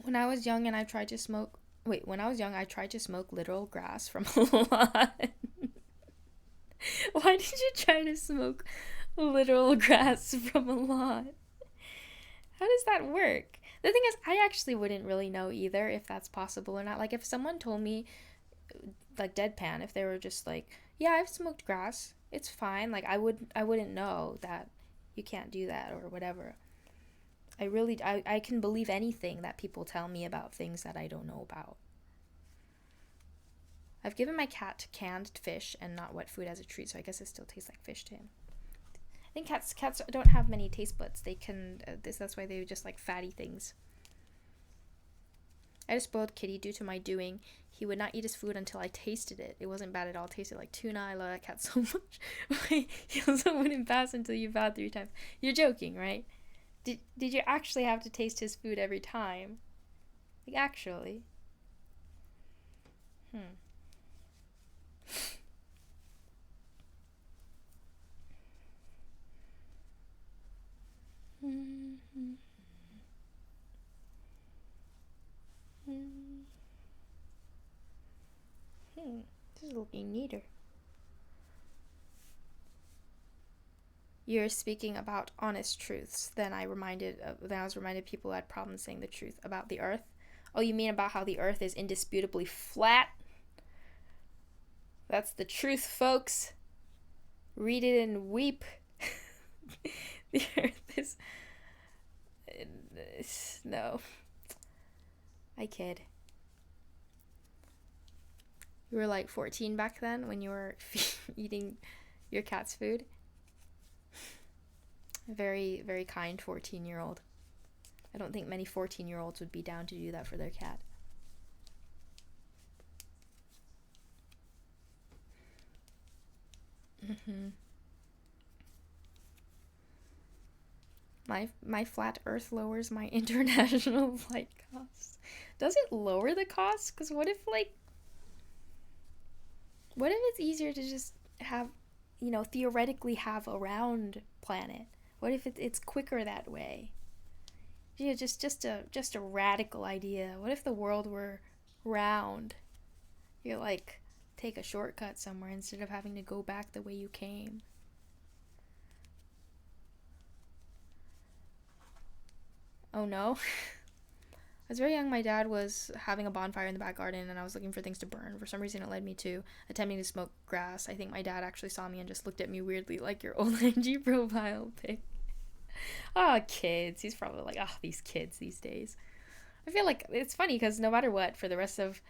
Speaker 1: When I was young, I tried to smoke literal grass from a lot. Why did you try to smoke literal grass from a lot? How does that work? The thing is, I actually wouldn't really know either if that's possible or not. Like, if someone told me, like, deadpan, if they were just like, yeah, I've smoked grass, it's fine. Like, I wouldn't know that you can't do that or whatever. I can believe anything that people tell me about things that I don't know about. I've given my cat canned fish and not wet food as a treat, so I guess it still tastes like fish to him. I think cats don't have many taste buds. They can that's why they just like fatty things. I just spoiled Kitty due to my doing. He would not eat his food until I tasted it. It wasn't bad at all. It tasted like tuna. I love that cat so much. He also wouldn't pass until you vowed 3 times. You're joking, right? Did you actually have to taste his food every time? Like, actually? This is looking neater. You're speaking about honest truths. Then I was reminded people had problems saying the truth about the earth. Oh, you mean about how the earth is indisputably flat? That's the truth, folks. Read it and weep. The earth is... No. I kid. You were like 14 back then when you were eating your cat's food? A very, very kind 14-year-old. I don't think many 14-year-olds would be down to do that for their cat. My flat earth lowers my international flight costs. Does it lower the costs? Because what if it's easier to just have, theoretically have a round planet? What if it's quicker that way? Yeah, just a radical idea. What if the world were round? You like take a shortcut somewhere instead of having to go back the way you came. Oh no. I was very young. My dad was having a bonfire in the back garden and I was looking for things to burn. For some reason it led me to attempting to smoke grass. I think my dad actually saw me and just looked at me weirdly like your old IG profile pic. Kids. He's probably like, these kids these days. I feel like it's funny because no matter what, for the rest of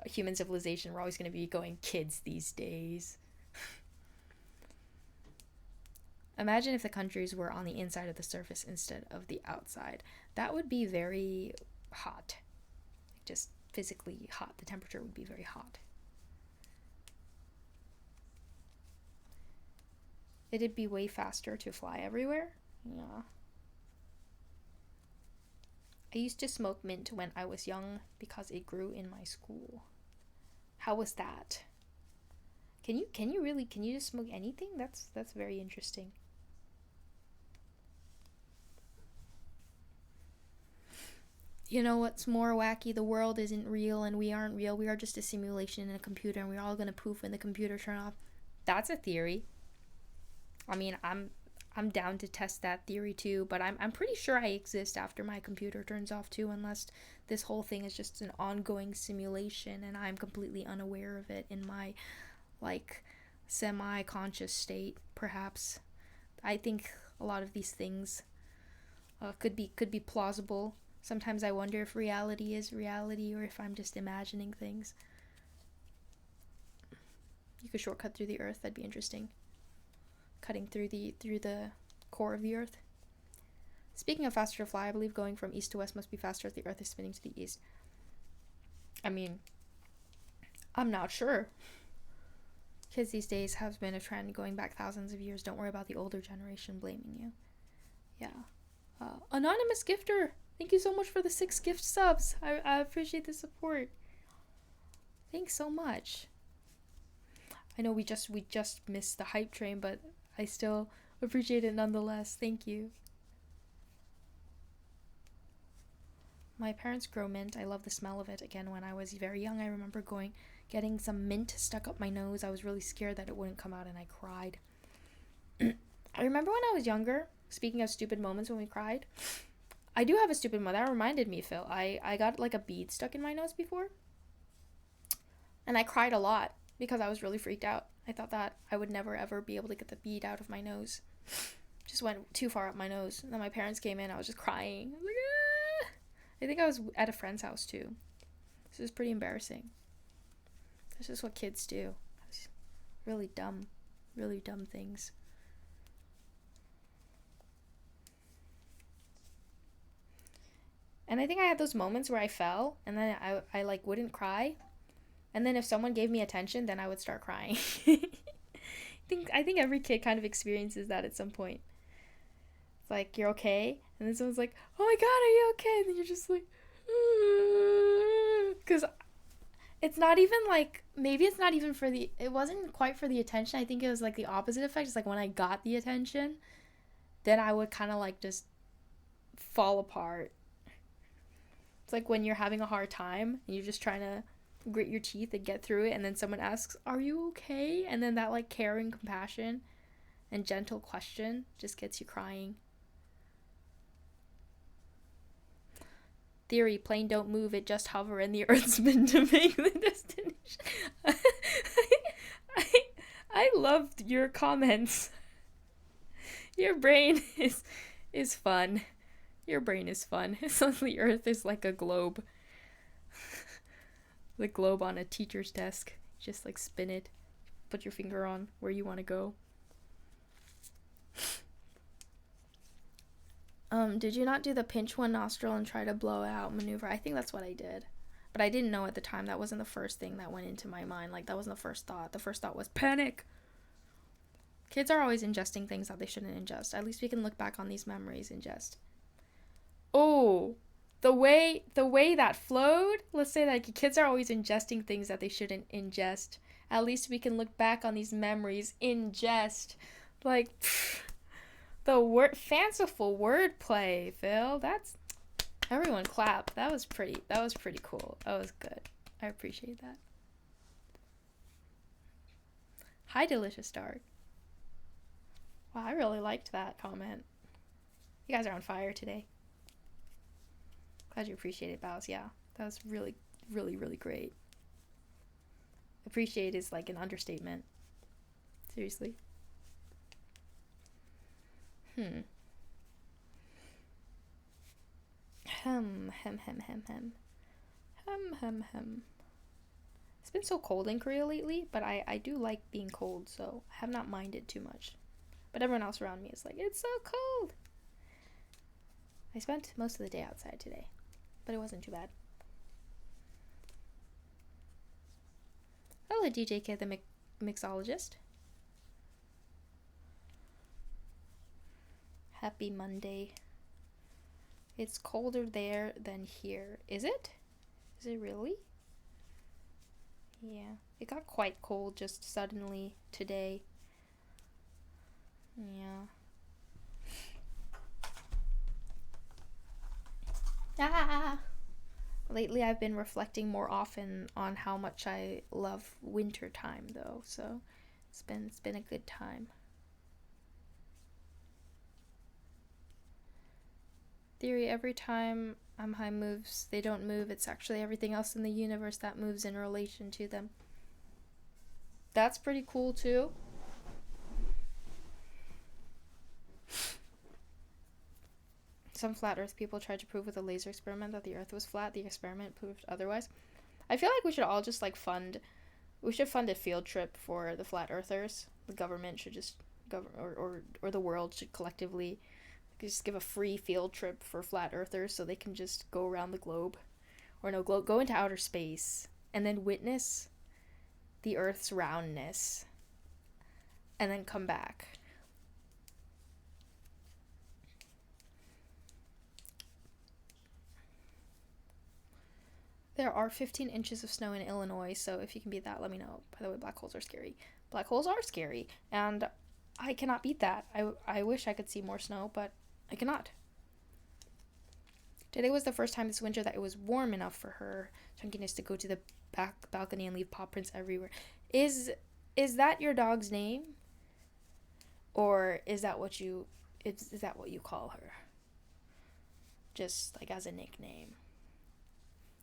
Speaker 1: human civilization, we're always going to be going kids these days. Imagine if the countries were on the inside of the surface instead of the outside. That would be very hot. Just physically hot. The temperature would be very hot. It'd be way faster to fly everywhere. Yeah. I used to smoke mint when I was young because it grew in my school. How was that? Can you just smoke anything? That's very interesting. You know what's more wacky? The world isn't real and we aren't real. We are just a simulation in a computer and we're all gonna poof when the computer turn off. That's a theory. I mean, I'm down to test that theory too, but I'm pretty sure I exist after my computer turns off too, unless this whole thing is just an ongoing simulation and I'm completely unaware of it in my like semi-conscious state, perhaps. I think a lot of these things could be plausible. Sometimes I wonder if reality is reality or if I'm just imagining things. You could shortcut through the earth, that'd be interesting. Cutting through the core of the earth. Speaking of faster to fly, I believe going from east to west must be faster if the earth is spinning to the east. I mean, I'm not sure. Kids these days has been a trend going back thousands of years. Don't worry about the older generation blaming you. Yeah. Anonymous gifter, thank you so much for the 6 gift subs. I appreciate the support. Thanks so much. I know we just missed the hype train, but I still appreciate it nonetheless. Thank you. My parents grow mint. I love the smell of it. Again, when I was very young, I remember getting some mint stuck up my nose. I was really scared that it wouldn't come out and I cried. I remember when I was younger, speaking of stupid moments when we cried, I do have a stupid moment. That reminded me, Phil. I got like a bead stuck in my nose before. And I cried a lot because I was really freaked out. I thought that I would never ever be able to get the bead out of my nose. Just went too far up my nose. And then my parents came in. I was just crying. I was like, ah! I think I was at a friend's house too. This is pretty embarrassing. This is what kids do. Really dumb things. And I think I had those moments where I fell and then I like wouldn't cry. And then if someone gave me attention, then I would start crying. I think every kid kind of experiences that at some point. It's like, you're okay? And then someone's like, oh my god, are you okay? And then you're just like, because it's not even like, maybe it's not even it wasn't quite for the attention. I think it was like the opposite effect. It's like when I got the attention, then I would kind of like just fall apart. It's like when you're having a hard time and you're just trying to grit your teeth and get through it, and then someone asks, are you okay? And then that like caring compassion and gentle question just gets you crying. Theory, plane don't move, it just hover and the earth spin to make the destination. I loved your comments. Your brain is fun. Your brain is fun. So the earth is like a globe. The globe on a teacher's desk. Just like spin it. Put your finger on where you want to go. Did you not do the pinch one nostril and try to blow it out maneuver? I think that's what I did. But I didn't know at the time. That wasn't the first thing that went into my mind. Like, that wasn't the first thought. The first thought was panic. Kids are always ingesting things that they shouldn't ingest. At least we can look back on these memories and ingest. Oh, the way that flowed. Let's say that kids are always ingesting things that they shouldn't ingest. At least we can look back on these memories. Ingest. Like, the fanciful wordplay, Phil. That's, everyone clap. That was pretty cool. That was good. I appreciate that. Hi, Delicious Dark. Wow, I really liked that comment. You guys are on fire today. Glad you appreciate it, Bows. Yeah, that was really, really, really great. Appreciate is like an understatement. Seriously. Hem. It's been so cold in Korea lately, but I do like being cold, so I have not minded too much. But everyone else around me is like, it's so cold. I spent most of the day outside today, but it wasn't too bad. Hello, DJ K, the mixologist. Happy Monday. It's colder there than here. Is it? Is it really? Yeah. It got quite cold just suddenly today. Yeah. Ah! Lately I've been reflecting more often on how much I love winter time though, so it's been a good time. Theory, every time I'm high moves, they don't move. It's actually everything else in the universe that moves in relation to them. That's pretty cool too. Some flat earth people tried to prove with a laser experiment that the earth was flat. The experiment proved otherwise. I feel like we should all just like fund a field trip for the flat earthers. The government should just or the world should collectively just give a free field trip for flat earthers so they can just go around the globe, or no, go into outer space and then witness the earth's roundness and then come back. There are 15 inches of snow in Illinois, so if you can beat that, let me know. By the way, black holes are scary. Black holes are scary, and I cannot beat that. I wish I could see more snow, but I cannot. Today was the first time this winter that it was warm enough for her chunkiness to go to the back balcony and leave paw prints everywhere. Is that your dog's name? Or is that what you call her? Just like as a nickname.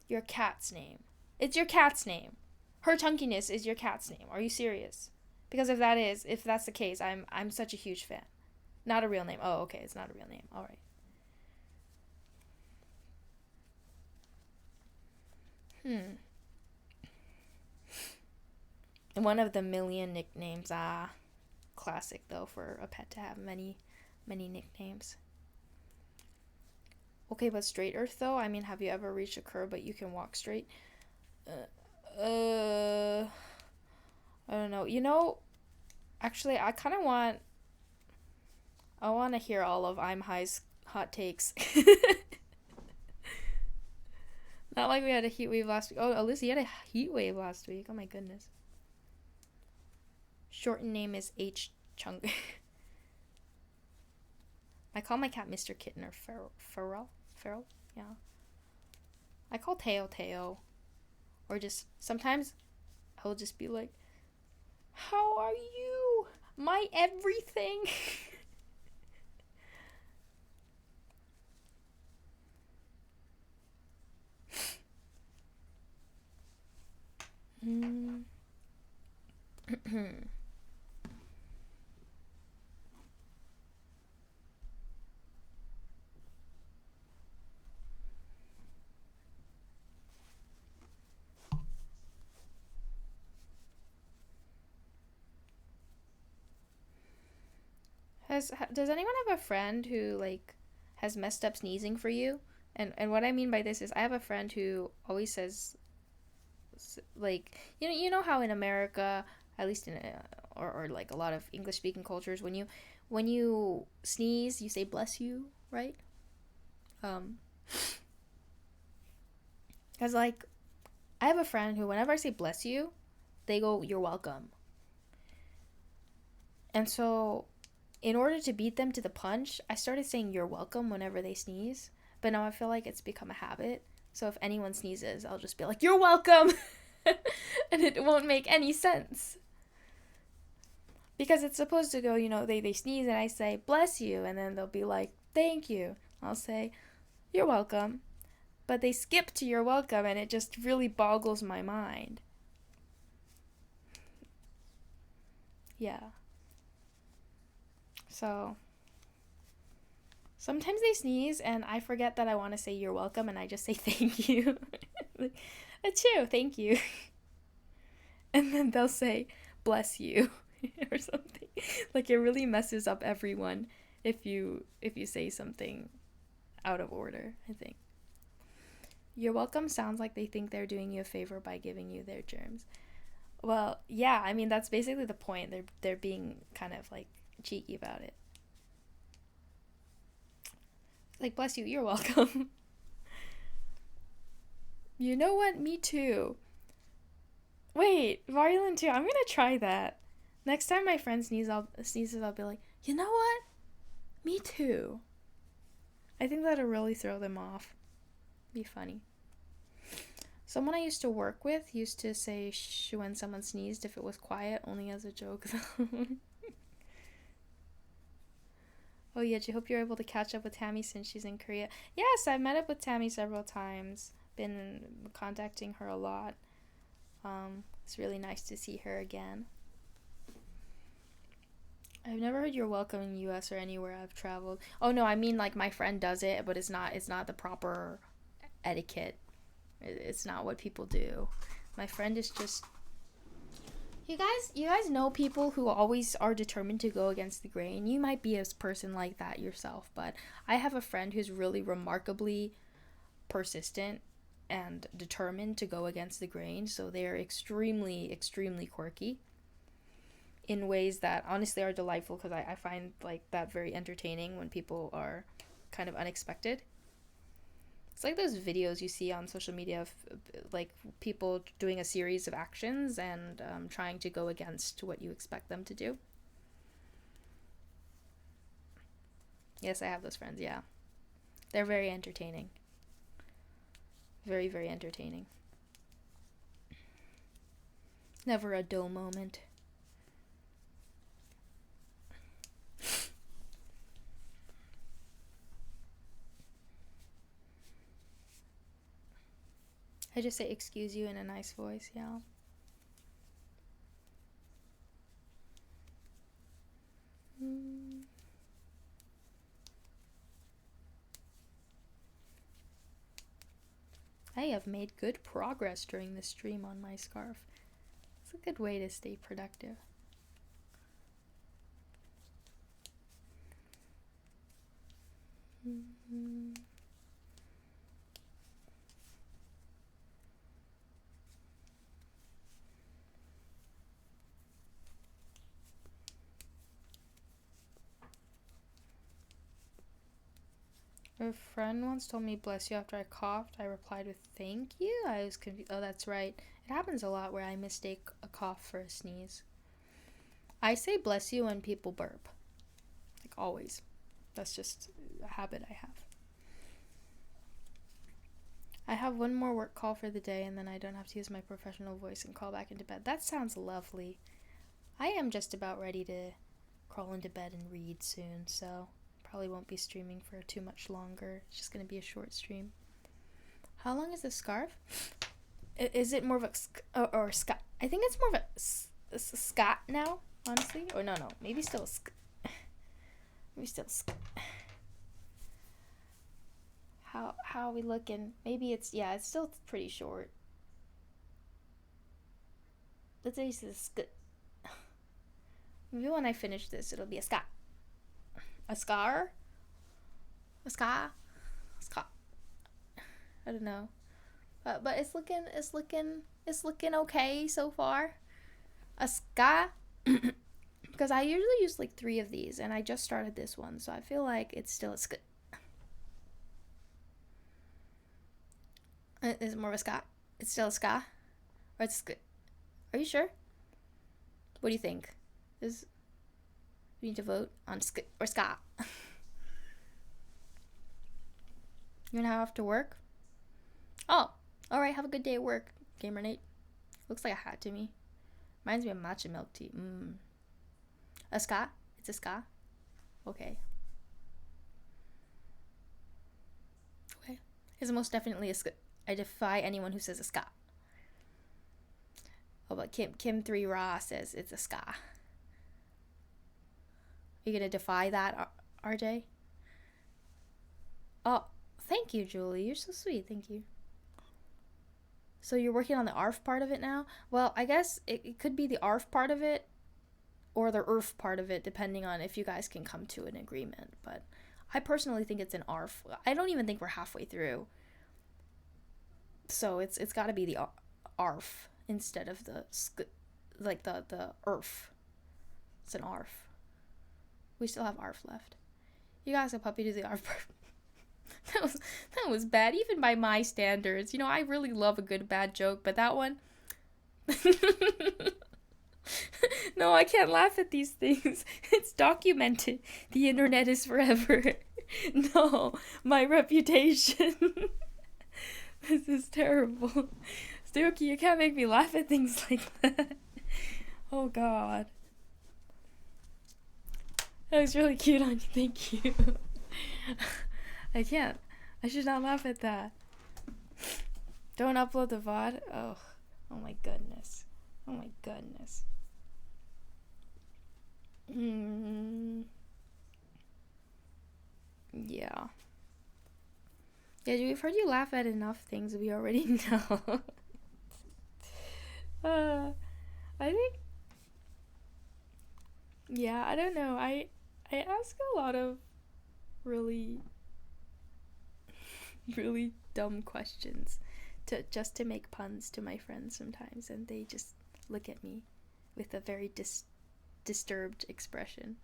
Speaker 1: Your cat's name. It's your cat's name. Her chunkiness is your cat's name. Are you serious? Because if that's the case, I'm such a huge fan. Not a real name. Oh, okay, it's not a real name. All right. One of the million nicknames. Classic though for a pet to have many nicknames. Okay, but straight earth though? I mean, have you ever reached a curve but you can walk straight? I don't know. You know, actually, I want to hear all of I'm High's hot takes. Not like we had a heat wave last week. Oh, Alyssa, you had a heat wave last week. Oh my goodness. Shortened name is H. Chung. I call my cat Mr. Kitten or Feral. Yeah. I call Teo. Or just, sometimes I'll just be like, how are you? My everything. Does anyone have a friend who like has messed up sneezing for you? And what I mean by this is I have a friend who always says like you know how in America, at least in or like a lot of English speaking cultures, when you sneeze you say bless you, right? Cuz like I have a friend who whenever I say bless you, they go you're welcome. And so in order to beat them to the punch, I started saying you're welcome whenever they sneeze. But now I feel like it's become a habit. So if anyone sneezes, I'll just be like, you're welcome! And it won't make any sense. Because it's supposed to go, you know, they sneeze and I say, bless you. And then they'll be like, thank you. I'll say, you're welcome. But they skip to you're welcome and it just really boggles my mind. Yeah. So sometimes they sneeze and I forget that I want to say you're welcome and I just say thank you. Achoo, thank you. And then they'll say bless you. or something. Like it really messes up everyone if you say something out of order, I think. You're welcome sounds like they think they're doing you a favor by giving you their germs. Well, yeah, I mean that's basically the point. They're being kind of like cheeky about it. Like, bless you, you're welcome. You know what? Me too. Wait, violin too. I'm gonna try that. Next time my friend sneezes, I'll be like, you know what? Me too. I think that'll really throw them off. Be funny. Someone I used to work with used to say shh when someone sneezed if it was quiet, only as a joke though. Oh yeah, I hope you're able to catch up with Tammy since she's in Korea. Yes, I've met up with Tammy several times. Been contacting her a lot. It's really nice to see her again. I've never heard you're welcome in the US or anywhere I've traveled. Oh no, I mean like my friend does it, but it's not the proper etiquette. It's not what people do. My friend is just you guys know people who always are determined to go against the grain. You might be a person like that yourself, but I have a friend who's really remarkably persistent and determined to go against the grain, so they're extremely, extremely quirky in ways that honestly are delightful because I find like that very entertaining when people are kind of unexpected. It's like those videos you see on social media of like people doing a series of actions and trying to go against what you expect them to do. Yes, I have those friends, yeah. They're very entertaining. Very, very entertaining. Never a dull moment. I just say excuse you in a nice voice, yeah. I have made good progress during this stream on my scarf. It's a good way to stay productive. A friend once told me bless you after I coughed. I replied with thank you. I was confused. Oh, that's right. It happens a lot where I mistake a cough for a sneeze. I say bless you when people burp. Like always. That's just a habit I have. I have one more work call for the day and then I don't have to use my professional voice and crawl back into bed. That sounds lovely. I am just about ready to crawl into bed and read soon, so probably won't be streaming for too much longer. It's just going to be a short stream. How long is this scarf? Is it more of a or Scott? I think it's more of a Scott now, honestly. Or no, maybe still maybe still How are we looking? Maybe it's still pretty short. Let's say it's a Scott. Maybe when I finish this, it'll be a Scott. A scar? A scar? Scar. I don't know. But it's looking okay so far. A scar? Because I usually use like 3 of these and I just started this one, so I feel like it's still a scar. Is it more of a scar? It's still a scar? Or it's scar? Are you sure? What do you think? We need to vote on sk or ska. You gonna have to work? Oh, alright, have a good day at work, Gamer Nate. Looks like a hat to me. Reminds me of matcha milk tea. A ska? It's a ska? Okay. Okay. It's most definitely a ska. I defy anyone who says a ska. Oh, but Kim 3 Raw says it's a ska. Are you gonna defy that, RJ? Oh, thank you, Julie. You're so sweet. Thank you. So you're working on the ARF part of it now? Well, I guess it could be the ARF part of it. or the earth part of it, depending on if you guys can come to an agreement. But I personally think it's an arf. I don't even think we're halfway through. So it's got to be the arf instead of the earth. It's an arf. We still have arf left. You guys a puppy to the arf part. that was bad, even by my standards. You know, I really love a good bad joke, but that one. No, I can't laugh at these things. It's documented. The internet is forever. No, my reputation. This is terrible. Stooky, you can't make me laugh at things like that. Oh, God. That was really cute on you. Thank you. I can't. I should not laugh at that. Don't upload the VOD? Oh my goodness. Oh my goodness. Yeah. Yeah, we've heard you laugh at enough things we already know. I think... Yeah, I don't know. I ask a lot of really dumb questions just to make puns to my friends sometimes, and they just look at me with a very disturbed expression.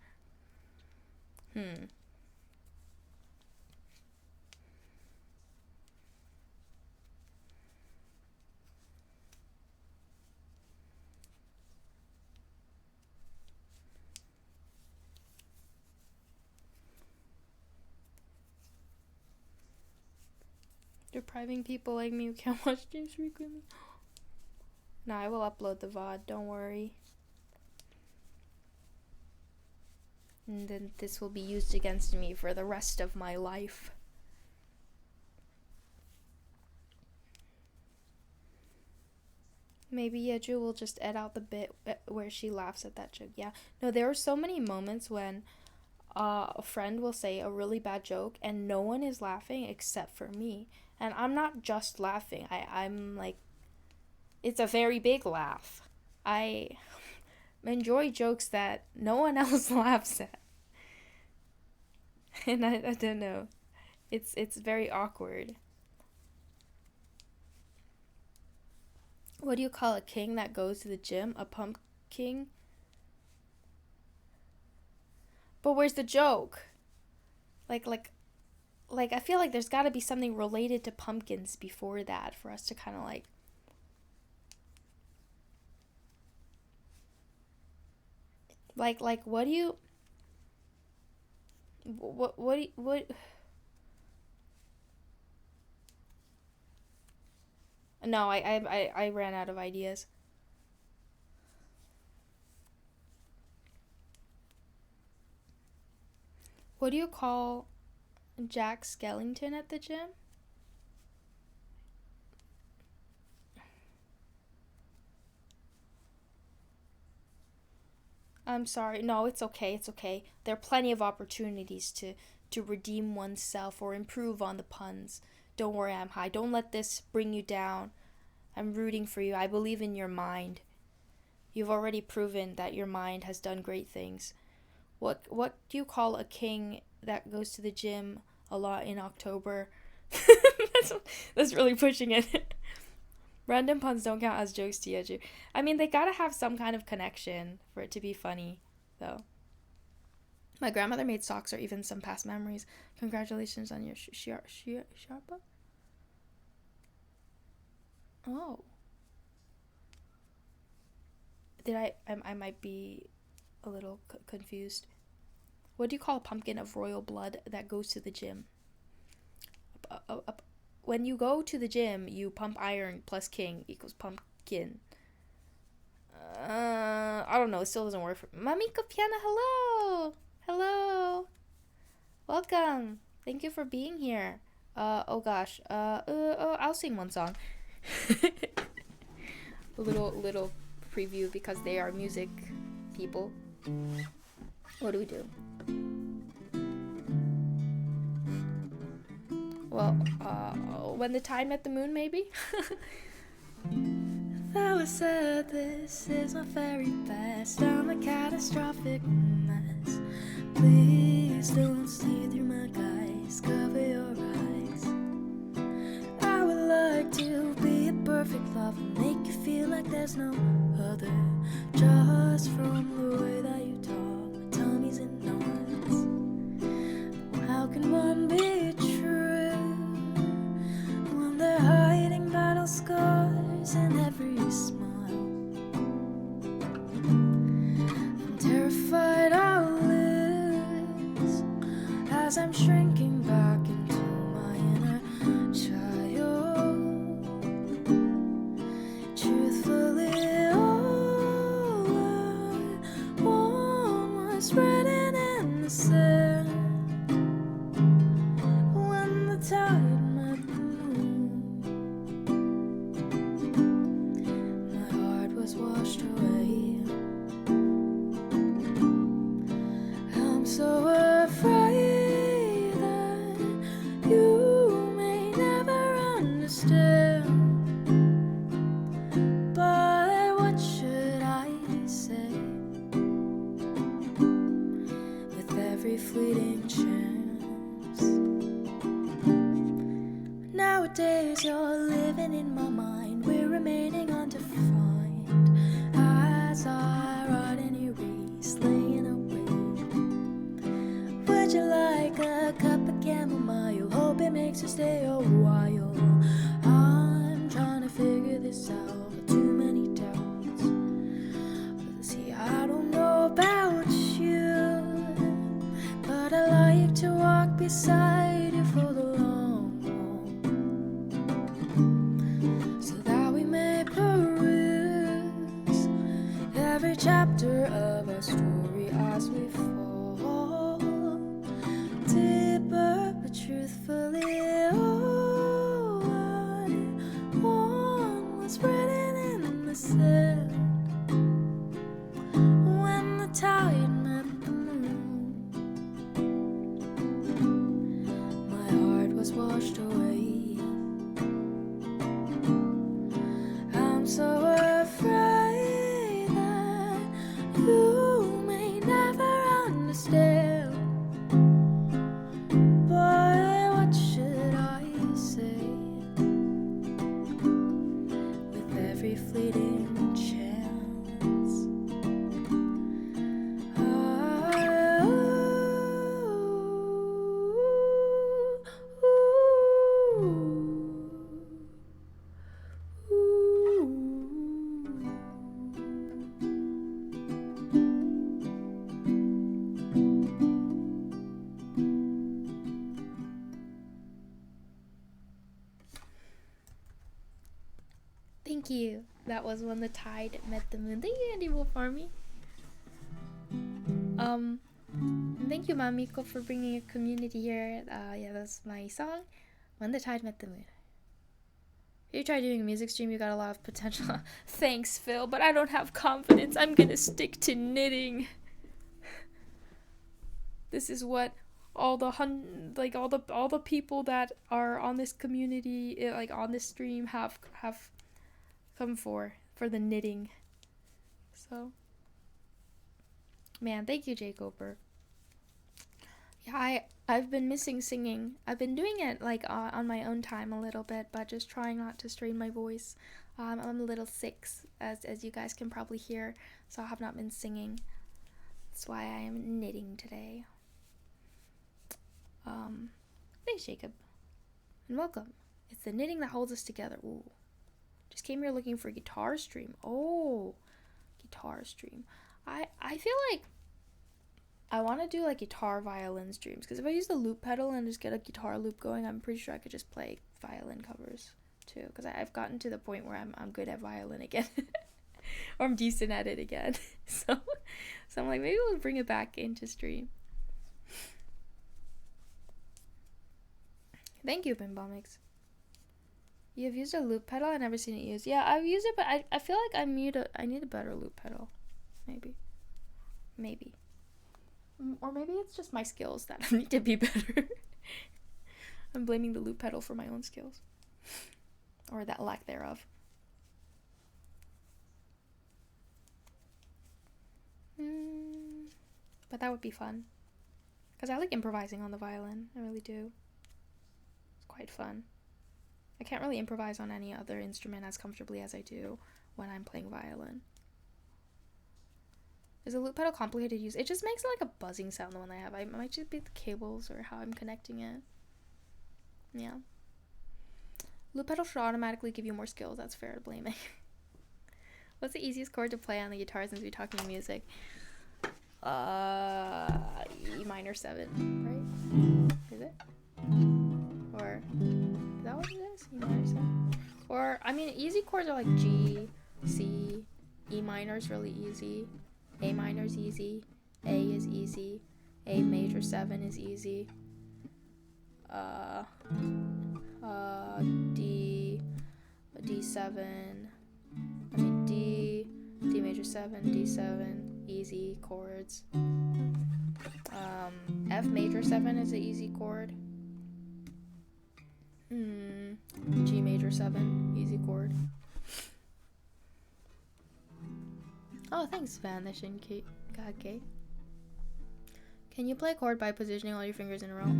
Speaker 1: Depriving people like me who can't watch streams frequently. No, I will upload the VOD, don't worry. And then this will be used against me for the rest of my life. Maybe Yeju will just edit out the bit where she laughs at that joke. Yeah. No, there are so many moments when a friend will say a really bad joke and no one is laughing except for me. And I'm not just laughing. I'm like, it's a very big laugh. I enjoy jokes that no one else laughs at. And I don't know. It's very awkward. What do you call a king that goes to the gym? A pumpkin? But where's the joke? Like I feel like there's got to be something related to pumpkins before that for us to kind of like what do you what No, I ran out of ideas. What do you call Jack Skellington at the gym? I'm sorry. No, it's okay. It's okay. There are plenty of opportunities to redeem oneself or improve on the puns. Don't worry, I'm high. Don't let this bring you down. I'm rooting for you. I believe in your mind. You've already proven that your mind has done great things. What do you call a king that goes to the gym a lot in October? That's really pushing it. Random puns don't count as jokes to Yeju. I mean, they gotta have some kind of connection for it to be funny, though. My grandmother made socks or even some past memories. Congratulations on your sharpa. Oh. I might be a little confused. What do you call a pumpkin of royal blood that goes to the gym? When you go to the gym, you pump iron plus king equals pumpkin. I don't know. It still doesn't work for Mamiko Piana. Hello. Hello. Welcome. Thank you for being here. Oh gosh. I'll sing one song. A little preview because they are music people. What do we do? Well, when the tide met the moon, maybe? That was said, this is my very best. I'm a catastrophic mess. Please don't see through my guise. Cover your eyes. I would like to be a perfect lover, make you feel like there's no other. Just from the way that you talk, my tummy's in knots. How can one be true when they're hiding battle scars in every smile? I'm terrified I'll lose as I'm shrinking back into my inner child. Truthfully, all I want was written in the sand when the tide met the moon. My heart was washed away. I'm so afraid that you may never understand. But what should I say with every fleeting chance? Nowadays you're living in my mind, we're remaining undefined. As I rot and erase, laying awake. Would you like a cup of chamomile? Hope it makes you stay a while. I'm trying to figure this out, but too many doubts. See, I don't know about you, but I like to walk beside you for the long haul, so that we may peruse every chapter of our story as we fall deeper. But truthfully, all I want was written in the sand when the tide met the moon. My heart was washed away. I'm so afraid that you may never understand. But what should I say with every fleeting chance? Thank you. That was When the Tide Met the Moon. Thank you, Andy Wolf Army. Thank you, Mamiko, for bringing a community here. Yeah, that's my song, When the Tide Met the Moon. If you try doing a music stream, you got a lot of potential. Thanks, Phil, but I don't have confidence. I'm gonna stick to knitting. This is what all the people that are on this community, like on this stream, have come for the knitting. So, man, thank you, Jay Coper. Yeah, I've been missing singing. I've been doing it like on my own time a little bit, but just trying not to strain my voice. I'm a little sick, as you guys can probably hear, so I have not been singing. That's why I am knitting today. Thanks, Jacob, and welcome. It's the knitting that holds us together. Ooh, just came here looking for a guitar stream. Oh, guitar stream. I feel like I want to do like guitar violin streams, because if I use the loop pedal and just get a guitar loop going, I'm pretty sure I could just play violin covers too, because I've gotten to the point where I'm good at violin again. Or I'm decent at it again. so I'm like, maybe we'll bring it back into stream. Thank you, Bimbomix. You've used a loop pedal? I've never seen it used. Yeah, I've used it, but I feel like I need a better loop pedal. Maybe. Or maybe it's just my skills that need to be better. I'm blaming the loop pedal for my own skills. Or that lack thereof. But that would be fun. Because I like improvising on the violin. I really do. It's quite fun. I can't really improvise on any other instrument as comfortably as I do when I'm playing violin. Is a loop pedal complicated to use? It just makes like a buzzing sound, the one I have. It might just be the cables or how I'm connecting it. Yeah. Loop pedal should automatically give you more skills. That's fair to blaming. What's the easiest chord to play on the guitar since we're talking music? E minor 7, right? Is it? Or is that what it is? E minor 7? Or, I mean, easy chords are like G, C, E minor is really easy. A minor is easy. A is easy. A major 7 is easy. D7. I mean D major 7, D7, easy chords. F major 7 is an easy chord. G major 7, easy chord. Oh, thanks, Vanishing Kage. Can you play a chord by positioning all your fingers in a row?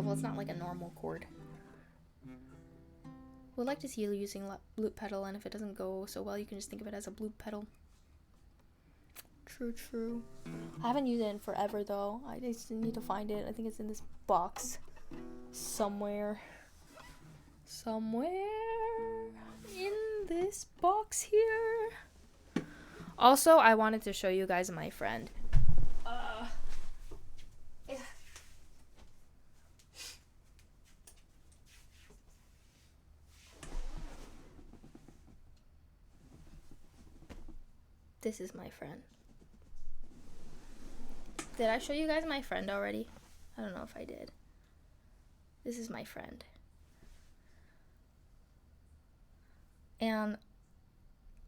Speaker 1: Well, it's not like a normal chord. Would like to see you using loop pedal, and if it doesn't go so well, you can just think of it as a loop pedal. True. I haven't used it in forever, though. I just need to find it. I think it's in this box somewhere in this box here. Also, I wanted to show you guys my friend. This is my friend. Did I show you guys my friend already? I don't know if I did. This is my friend. And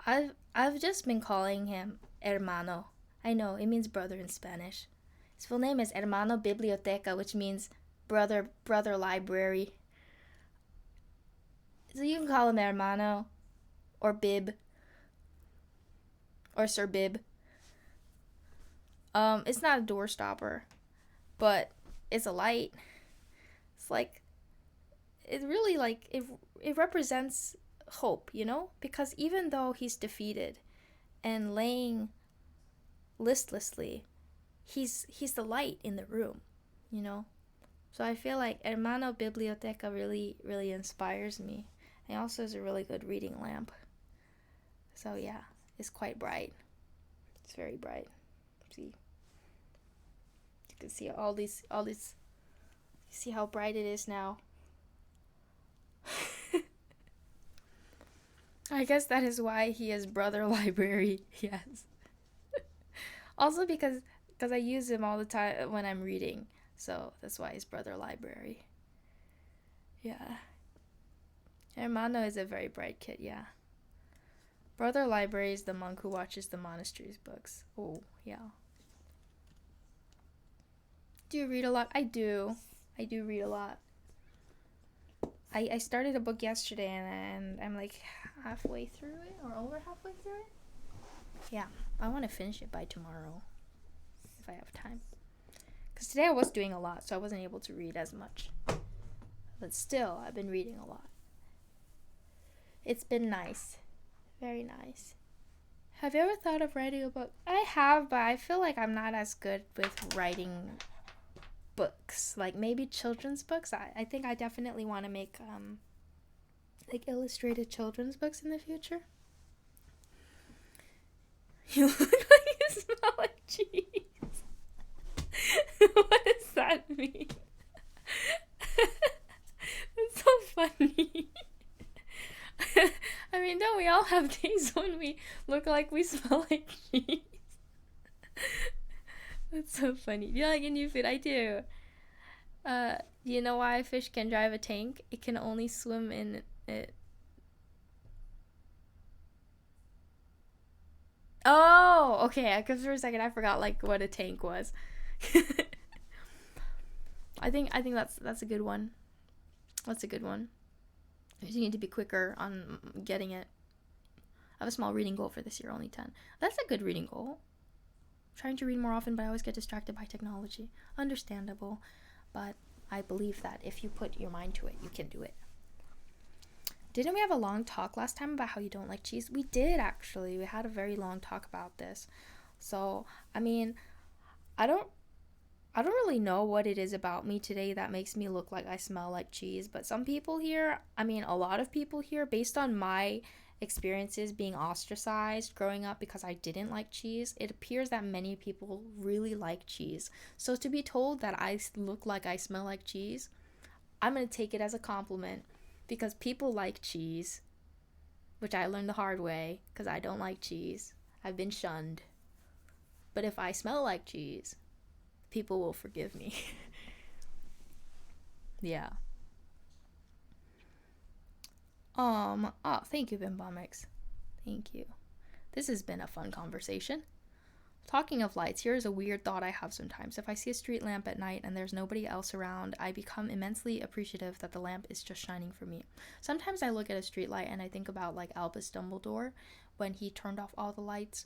Speaker 1: I've just been calling him hermano. I know, it means brother in Spanish. His full name is Hermano Biblioteca, which means brother library. So you can call him hermano or bib or Sir Bib. It's not a door stopper, but it's a light. It's like, it really like, it represents hope, you know? Because even though he's defeated and laying listlessly, he's the light in the room, you know? So I feel like Hermano Biblioteca really, really inspires me. And also is a really good reading lamp. So yeah, it's quite bright. It's very bright. See? You can see all these, see how bright it is now. I guess that is why he is brother library. Yes. Also because I use him all the time when I'm reading. So that's why he's brother library. Yeah. Hermano is a very bright kid, yeah. Brother library is the monk who watches the monastery's books. Oh, yeah. Do you read a lot? I do. I do read a lot. I started a book yesterday and I'm like halfway through it or over halfway through it. Yeah, I want to finish it by tomorrow if I have time. Because today I was doing a lot, so I wasn't able to read as much. But still, I've been reading a lot. It's been nice. Very nice. Have you ever thought of writing a book? I have, but I feel like I'm not as good with writing books. Like maybe children's books. I think I definitely want to make like illustrated children's books in the future. You look like you smell like cheese. What does that mean? It's so funny. I mean, don't we all have days when we look like we smell like cheese? That's so funny. Do you like a new food? I do. Do you know why a fish can drive a tank? It can only swim in it. Oh, okay. Because for a second I forgot like what a tank was. I think that's a good one. That's a good one. You need to be quicker on getting it. I have a small reading goal for this year, only 10. That's a good reading goal. I'm trying to read more often, but I always get distracted by technology. Understandable, but I believe that if you put your mind to it, you can do it. Didn't we have a long talk last time about how you don't like cheese? We did, actually. We had a very long talk about this. So, I mean, I don't really know what it is about me today that makes me look like I smell like cheese, but some people here, a lot of people here, based on my experiences being ostracized growing up because I didn't like cheese, it appears that many people really like cheese. So to be told that I look like I smell like cheese, I'm going to take it as a compliment because people like cheese, which I learned the hard way because I don't like cheese. I've been shunned. But if I smell like cheese, people will forgive me. Yeah. Thank you, Bimbomix. Thank you. This has been a fun conversation. Talking of lights, here's a weird thought I have sometimes. If I see a street lamp at night and there's nobody else around, I become immensely appreciative that the lamp is just shining for me. Sometimes I look at a street light and I think about like Albus Dumbledore when he turned off all the lights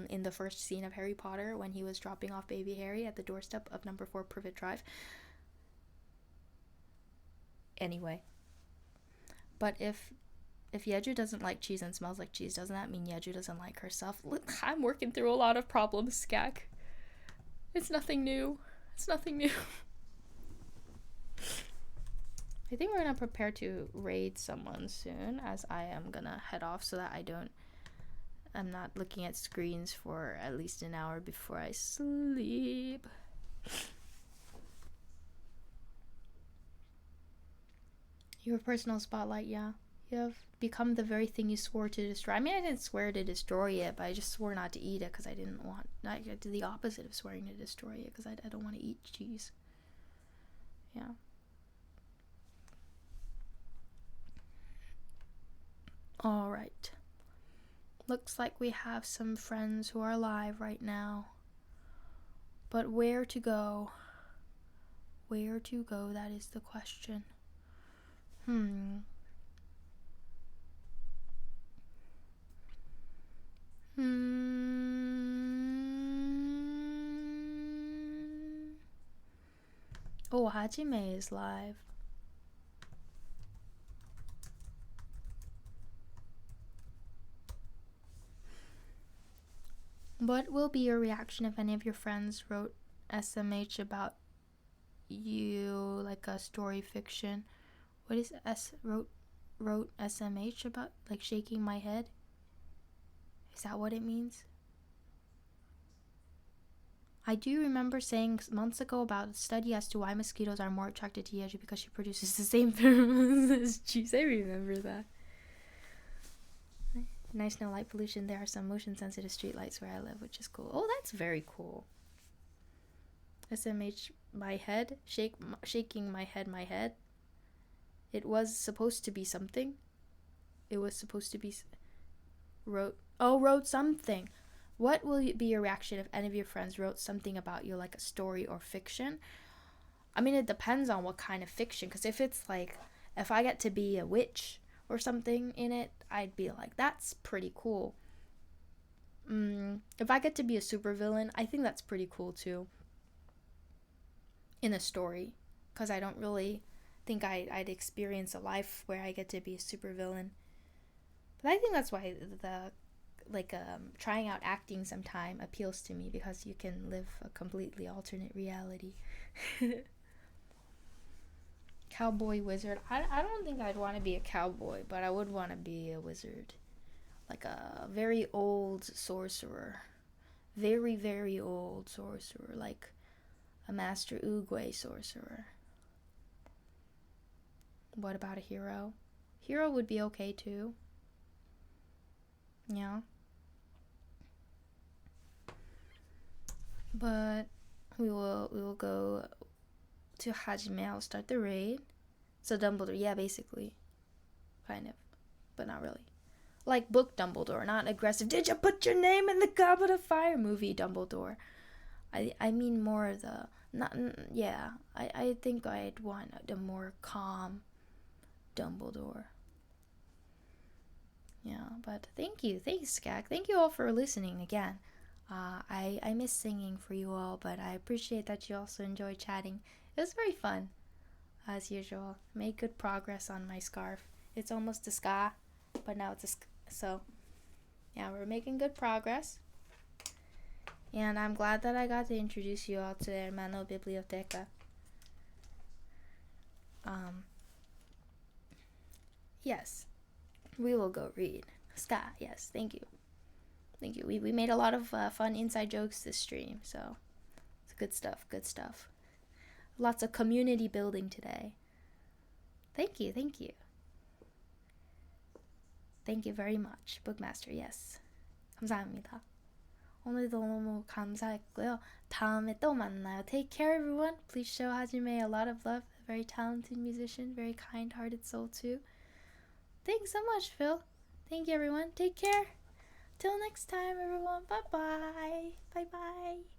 Speaker 1: in the first scene of Harry Potter when he was dropping off baby Harry at the doorstep of number 4 Privet Drive. Anyway. But if Yeju doesn't like cheese and smells like cheese, doesn't that mean Yeju doesn't like herself? I'm working through a lot of problems, Skak. It's nothing new. I think we're gonna prepare to raid someone soon, as I am gonna head off so that I'm not looking at screens for at least an hour before I sleep. Your personal spotlight, yeah. You have become the very thing you swore to destroy. I didn't swear to destroy it, but I just swore not to eat it because I didn't want... I did the opposite of swearing to destroy it because I don't want to eat cheese. Yeah. Alright. Looks like we have some friends who are alive right now. But where to go? Where to go, that is the question. Oh, Hajime is live. What will be your reaction if any of your friends wrote SMH about you, like a story fiction? What is wrote SMH about? Like shaking my head? Is that what it means? I do remember saying months ago about a study as to why mosquitoes are more attracted to Yeju because she produces the same pheromones as cheese. I remember that. Nice, no light pollution. There are some motion sensitive street lights where I live, which is cool. Oh, that's very cool. SMH my head, shaking my head. It was supposed to be something. It was supposed to be wrote something. What will be your reaction if any of your friends wrote something about you, like a story or fiction? It depends on what kind of fiction, because if it's like, if I get to be a witch or something in it, I'd be like, that's pretty cool. If I get to be a supervillain, I think that's pretty cool too. In a story, because I don't really think I'd experience a life where I get to be a supervillain. But I think that's why trying out acting sometime appeals to me, because you can live a completely alternate reality. Cowboy wizard. I don't think I'd want to be a cowboy, but I would want to be a wizard. Like a very old sorcerer. Very, very old sorcerer. Like a Master Oogway sorcerer. What about a hero? Hero would be okay too. Yeah. But we will go to Hajime. I'll start the raid. So Dumbledore, yeah, basically. Kind of. But not really. Like book Dumbledore, not aggressive. Did you put your name in the Goblet of Fire movie Dumbledore? I mean more of the I think I'd want a more calm Dumbledore. Yeah, but thank you. Thanks, Skag. Thank you all for listening again. I miss singing for you all, but I appreciate that you also enjoy chatting. It was very fun, as usual. Made good progress on my scarf. It's almost a ska, but now it's a so yeah, we're making good progress. And I'm glad that I got to introduce you all to Hermano Biblioteca. Yes, we will go read. Ska, yes, thank you. Thank you. We made a lot of fun inside jokes this stream, so it's good stuff, good stuff. Lots of community building today. Thank you, thank you. Thank you very much, Bookmaster, yes. 감사합니다. 오늘도 너무 감사했고요. 다음에 또 만나요. Take care, everyone. Please show Hajime a lot of love. A very talented musician, very kind-hearted soul, too. Thanks so much, Phil. Thank you, everyone. Take care. Till next time, everyone. Bye-bye. Bye-bye.